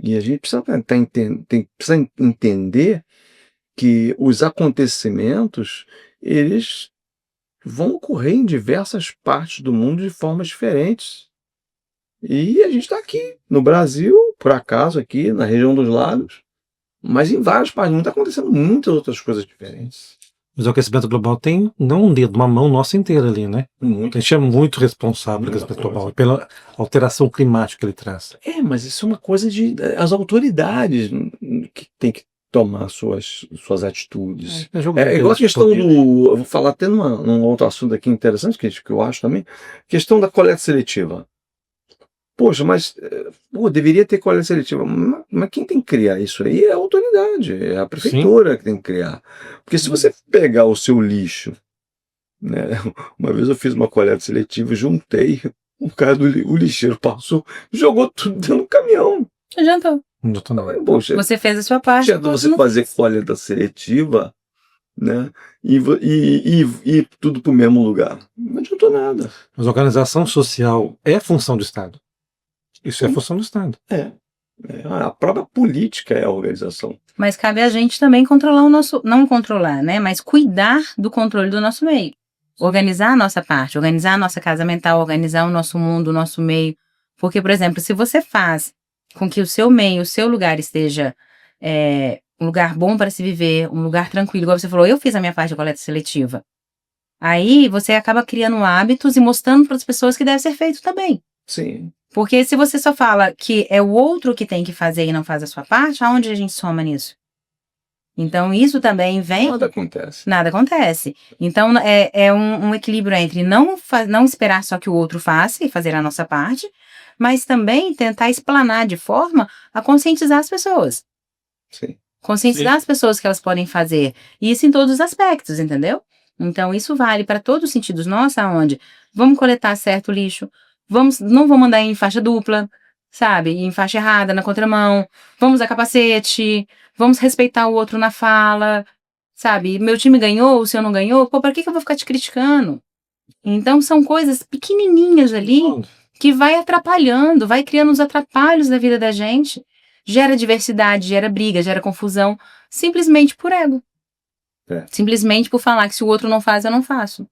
E a gente precisa precisa entender que os acontecimentos, eles vão ocorrer em diversas partes do mundo de formas diferentes. E a gente está aqui, no Brasil, por acaso, aqui na região dos lagos, mas em várias partes do mundo está acontecendo muitas outras coisas diferentes. Mas o aquecimento global tem, não um dedo, uma mão nossa inteira ali, né? A gente é muito responsável pelo aquecimento global, pela alteração climática que ele traz. Mas isso é uma coisa de as autoridades que tem que tomar suas atitudes. É jogo É igual a de questão poder. eu vou falar até num outro assunto aqui interessante, que eu acho também, questão da coleta seletiva. Poxa, mas deveria ter coleta seletiva. Mas quem tem que criar isso aí é a autoridade, é a prefeitura que tem que criar. Porque se você pegar o seu lixo, né? Uma vez eu fiz uma coleta seletiva, juntei, o lixeiro passou, jogou tudo dentro do caminhão. Adiantou. Não tô nada. Poxa, Você fez a sua parte. adianta você fazer coleta seletiva, né? E tudo pro mesmo lugar. Não adiantou nada. Mas a organização social é função do Estado. Isso é função do Estado. A própria política é a organização. Mas cabe a gente também controlar o nosso, não controlar, né? Mas cuidar do controle do nosso meio. Organizar a nossa parte, organizar a nossa casa mental, organizar o nosso mundo, o nosso meio. Porque, por exemplo, se você faz com que o seu meio, o seu lugar esteja um lugar bom para se viver, um lugar tranquilo, igual você falou, eu fiz a minha parte de coleta seletiva. Aí você acaba criando hábitos e mostrando para as pessoas que deve ser feito também. Sim. Porque se você só fala que é o outro que tem que fazer e não faz a sua parte, aonde a gente soma nisso? Então, isso também vem... Nada acontece. Nada acontece. Então, é um equilíbrio entre não esperar só que o outro faça e fazer a nossa parte, mas também tentar explanar de forma a conscientizar as pessoas. Sim. Conscientizar as pessoas que elas podem fazer. E isso em todos os aspectos, entendeu? Então, isso vale para todos os sentidos. Nossa, aonde? Vamos coletar certo lixo. Não vamos andar em faixa dupla, sabe? Em faixa errada, na contramão. Vamos usar capacete. Vamos respeitar o outro na fala, sabe? Meu time ganhou, o seu não ganhou. Pô, pra que eu vou ficar te criticando? Então, são coisas pequenininhas ali que vai atrapalhando, vai criando os atrapalhos da vida da gente. Gera diversidade, gera briga, gera confusão. Simplesmente por ego. Simplesmente por falar que se o outro não faz, eu não faço.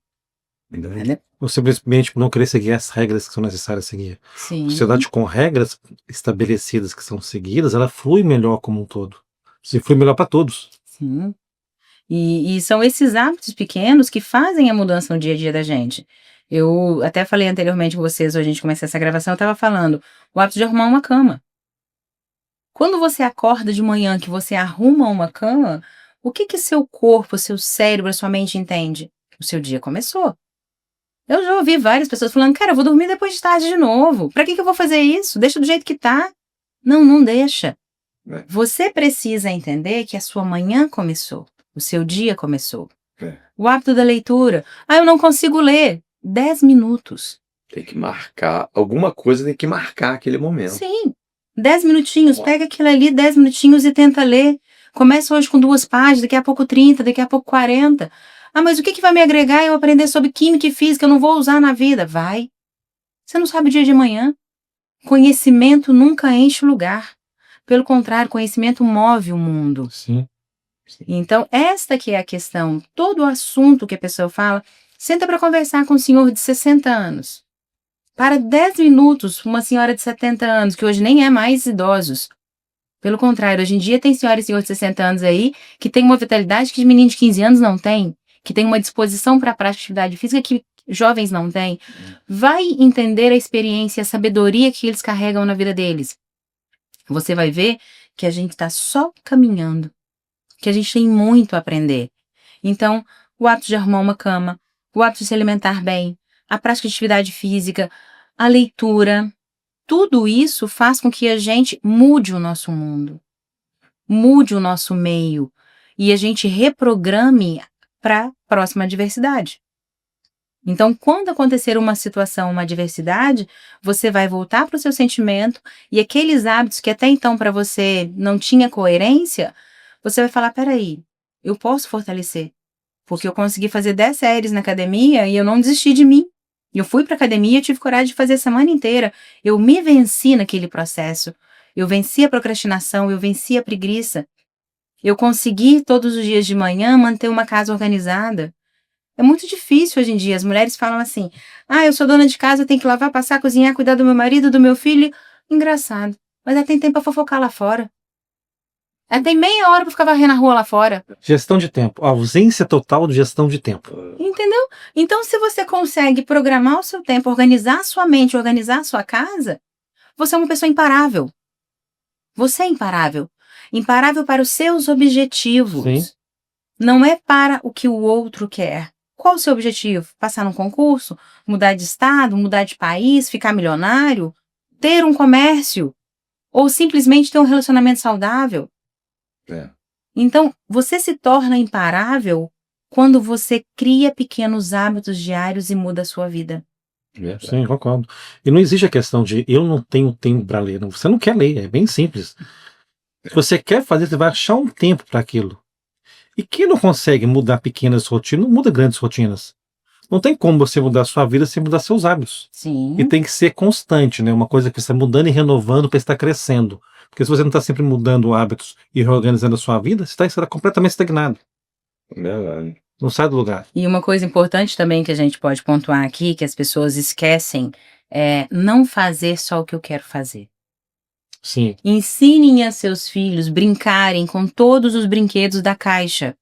Ou simplesmente por não querer seguir as regras que são necessárias seguir. Sim. A sociedade com regras estabelecidas que são seguidas, ela flui melhor como um todo. Se flui melhor para todos. Sim. E são esses hábitos pequenos que fazem a mudança no dia a dia da gente. Eu até falei anteriormente com vocês, hoje a gente começar essa gravação, eu estava falando, o hábito de arrumar uma cama. Quando você acorda de manhã, que você arruma uma cama, o que seu corpo, seu cérebro, a sua mente entende? O seu dia começou. Eu já ouvi várias pessoas falando, cara, eu vou dormir depois de tarde de novo. Pra que eu vou fazer isso? Deixa do jeito que tá. Não deixa. Você precisa entender que a sua manhã começou. O seu dia começou. O hábito da leitura. Eu não consigo ler. 10 minutos. Tem que marcar. Alguma coisa tem que marcar aquele momento. Sim. 10 minutinhos. Pega aquilo ali, 10 minutinhos e tenta ler. Começa hoje com 2 páginas, daqui a pouco 30, daqui a pouco 40. Mas o que vai me agregar eu aprender sobre química e física? Eu não vou usar na vida. Vai. Você não sabe o dia de amanhã. Conhecimento nunca enche o lugar. Pelo contrário, conhecimento move o mundo. Sim. Então, esta que é a questão. Todo o assunto que a pessoa fala, senta para conversar com um senhor de 60 anos. Para 10 minutos, uma senhora de 70 anos, que hoje nem é mais idosos. Pelo contrário, hoje em dia tem senhora e senhor de 60 anos aí que tem uma vitalidade que menino de 15 anos não tem, que tem uma disposição para a prática de atividade física que jovens não têm. Vai entender a experiência e a sabedoria que eles carregam na vida deles. Você vai ver que a gente está só caminhando, que a gente tem muito a aprender. Então, o hábito de arrumar uma cama, o hábito de se alimentar bem, a prática de atividade física, a leitura, tudo isso faz com que a gente mude o nosso mundo, mude o nosso meio e a gente reprograme para a próxima adversidade. Então, quando acontecer uma situação, uma adversidade, você vai voltar para o seu sentimento e aqueles hábitos que até então para você não tinha coerência, você vai falar, peraí, eu posso fortalecer. Porque eu consegui fazer 10 séries na academia e eu não desisti de mim. Eu fui para a academia e tive coragem de fazer a semana inteira. Eu me venci naquele processo. Eu venci a procrastinação, eu venci a preguiça. Eu consegui todos os dias de manhã manter uma casa organizada. É muito difícil hoje em dia. As mulheres falam assim, eu sou dona de casa, eu tenho que lavar, passar, cozinhar, cuidar do meu marido, do meu filho. Engraçado. Mas ela tem tempo para fofocar lá fora. Ela tem meia hora para ficar varrendo a rua lá fora. Gestão de tempo. A ausência total de gestão de tempo. Entendeu? Então, se você consegue programar o seu tempo, organizar a sua mente, organizar a sua casa, você é uma pessoa imparável. Você é imparável. Imparável para os seus objetivos. Sim. Não é para o que o outro quer. Qual o seu objetivo? Passar num concurso? Mudar de estado? Mudar de país? Ficar milionário? Ter um comércio? Ou simplesmente ter um relacionamento saudável? É. Então, você se torna imparável quando você cria pequenos hábitos diários e muda a sua vida. Verdade. Sim, concordo. E não existe a questão de eu não tenho tempo para ler. Não, você não quer ler, é bem simples. Se você quer fazer, você vai achar um tempo para aquilo. E quem não consegue mudar pequenas rotinas, não muda grandes rotinas. Não tem como você mudar a sua vida sem mudar seus hábitos. Sim. E tem que ser constante, né? Uma coisa que você está mudando e renovando para estar crescendo. Porque se você não está sempre mudando hábitos e reorganizando a sua vida, você está completamente estagnado. Verdade. Não sai do lugar. E uma coisa importante também que a gente pode pontuar aqui, que as pessoas esquecem, é não fazer só o que eu quero fazer. Sim. Ensinem a seus filhos brincarem com todos os brinquedos da caixa.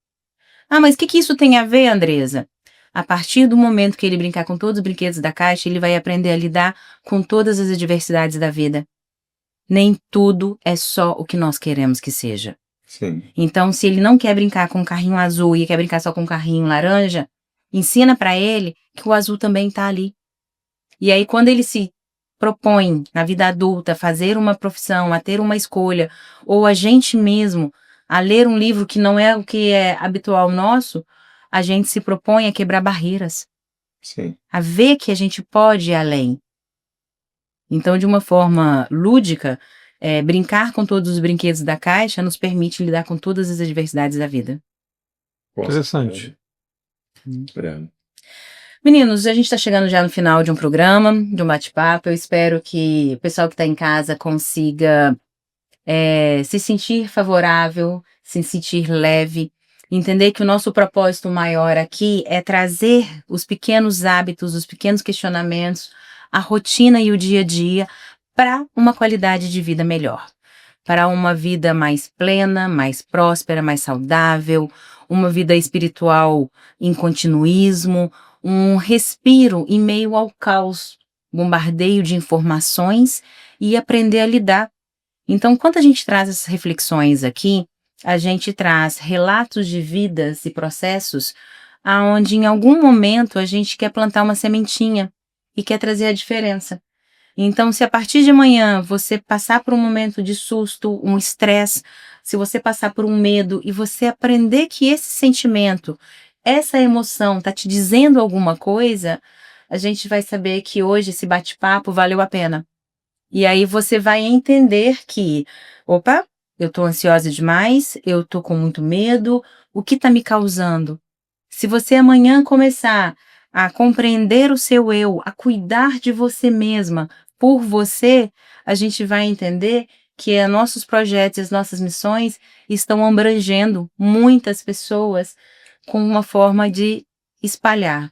Ah, mas o que isso tem a ver, Andresa? A partir do momento que ele brincar com todos os brinquedos da caixa, ele vai aprender a lidar com todas as adversidades da vida. Nem tudo é só o que nós queremos que seja. Sim. Então, se ele não quer brincar com um carrinho azul e quer brincar só com um carrinho laranja, ensina para ele que o azul também está ali. E aí, quando ele se propõe na vida adulta a fazer uma profissão, a ter uma escolha, ou a gente mesmo a ler um livro que não é o que é habitual nosso, a gente se propõe a quebrar barreiras, Sim. a ver que a gente pode ir além. Então, de uma forma lúdica, brincar com todos os brinquedos da caixa nos permite lidar com todas as adversidades da vida. Interessante. Verdade. Meninos, a gente está chegando já no final de um programa, de um bate-papo. Eu espero que o pessoal que está em casa consiga se sentir favorável, se sentir leve, entender que o nosso propósito maior aqui é trazer os pequenos hábitos, os pequenos questionamentos, a rotina e o dia a dia para uma qualidade de vida melhor, para uma vida mais plena, mais próspera, mais saudável, uma vida espiritual em continuismo, um respiro em meio ao caos, bombardeio de informações e aprender a lidar. Então, quando a gente traz essas reflexões aqui, a gente traz relatos de vidas e processos aonde em algum momento a gente quer plantar uma sementinha e quer trazer a diferença. Então, se a partir de amanhã você passar por um momento de susto, um estresse, se você passar por um medo e você aprender que esse sentimento, essa emoção está te dizendo alguma coisa, a gente vai saber que hoje esse bate-papo valeu a pena. E aí você vai entender que, opa, eu tô ansiosa demais, eu tô com muito medo, o que tá me causando? Se você amanhã começar a compreender o seu eu, a cuidar de você mesma, por você, a gente vai entender que nossos projetos e as nossas missões estão abrangendo muitas pessoas com uma forma de espalhar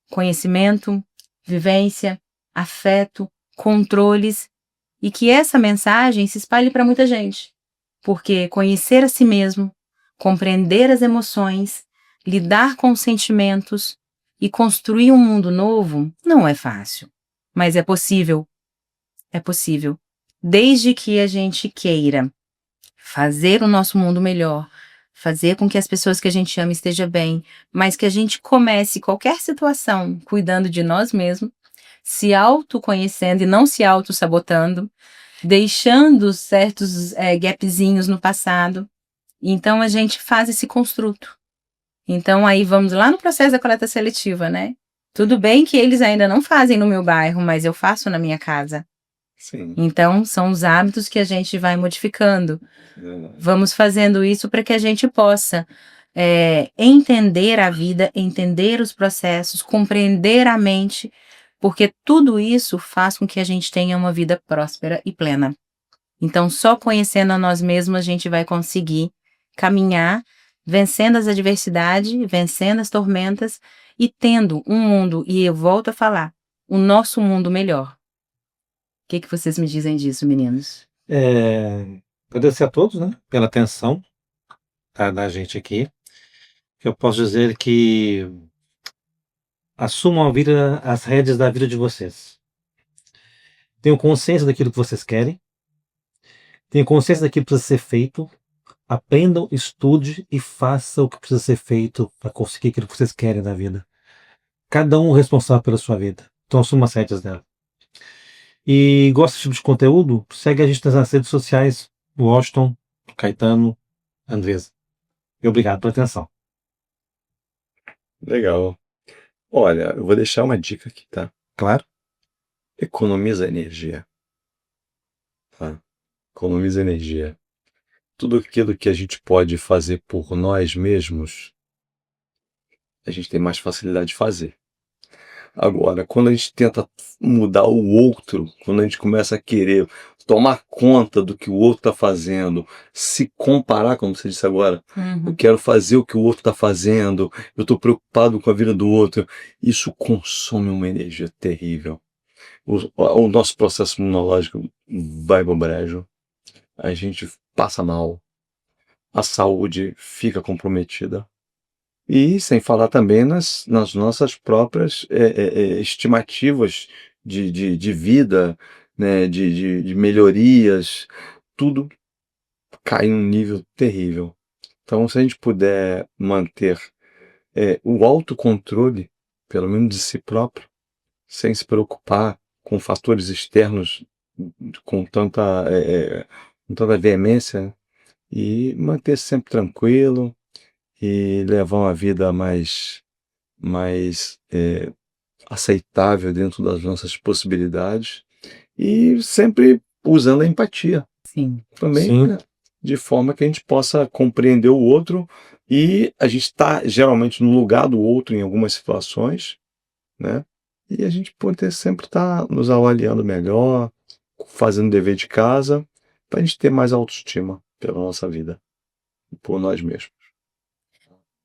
conhecimento, vivência, afeto, controles, e que essa mensagem se espalhe para muita gente. Porque conhecer a si mesmo, compreender as emoções, lidar com os sentimentos e construir um mundo novo não é fácil. Mas é possível. É possível. Desde que a gente queira fazer o nosso mundo melhor, fazer com que as pessoas que a gente ama estejam bem, mas que a gente comece qualquer situação cuidando de nós mesmos, se autoconhecendo e não se auto-sabotando, deixando certos gapzinhos no passado. Então, a gente faz esse construto. Então, aí vamos lá no processo da coleta seletiva, né? Tudo bem que eles ainda não fazem no meu bairro, mas eu faço na minha casa. Sim. Então, são os hábitos que a gente vai modificando. Verdade. Vamos fazendo isso para que a gente possa entender a vida, entender os processos, compreender a mente, porque tudo isso faz com que a gente tenha uma vida próspera e plena. Então, só conhecendo a nós mesmos, a gente vai conseguir caminhar, vencendo as adversidades, vencendo as tormentas e tendo um mundo, e eu volto a falar, o nosso mundo melhor. O que vocês me dizem disso, meninos? Agradecer a todos, né, pela atenção da gente aqui. Eu posso dizer que assumam as rédeas da vida de vocês. Tenham consciência daquilo que vocês querem. Tenham consciência daquilo que precisa ser feito. Aprendam, estude e faça o que precisa ser feito para conseguir aquilo que vocês querem na vida. Cada um é responsável pela sua vida. Então assuma as rédeas dela. E gosta desse tipo de conteúdo? Segue a gente nas redes sociais, Washington, Caetano, Andresa. E obrigado pela atenção. Legal. Olha, eu vou deixar uma dica aqui, tá? Claro? Economiza energia, tá? Economiza energia. Tudo aquilo que a gente pode fazer por nós mesmos, a gente tem mais facilidade de fazer. Agora, quando a gente tenta mudar o outro, quando a gente começa a querer tomar conta do que o outro está fazendo, se comparar, como você disse agora, eu quero fazer o que o outro está fazendo, eu estou preocupado com a vida do outro, isso consome uma energia terrível. O nosso processo imunológico vai pro brejo, a gente passa mal, a saúde fica comprometida. E sem falar também nas nossas próprias estimativas de vida, né, de melhorias, tudo cai num nível terrível. Então, se a gente puder manter o autocontrole, pelo menos de si próprio, sem se preocupar com fatores externos com tanta veemência, né, e manter sempre tranquilo, e levar uma vida mais aceitável dentro das nossas possibilidades e sempre usando a empatia Sim. também, Sim. né, de forma que a gente possa compreender o outro e a gente está geralmente no lugar do outro em algumas situações, né? E a gente poder sempre estar nos avaliando melhor, fazendo dever de casa, para a gente ter mais autoestima pela nossa vida, por nós mesmos.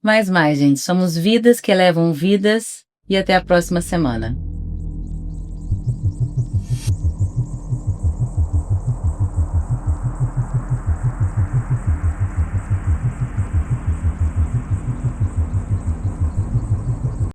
Mais, gente. Somos vidas que elevam vidas e até a próxima semana.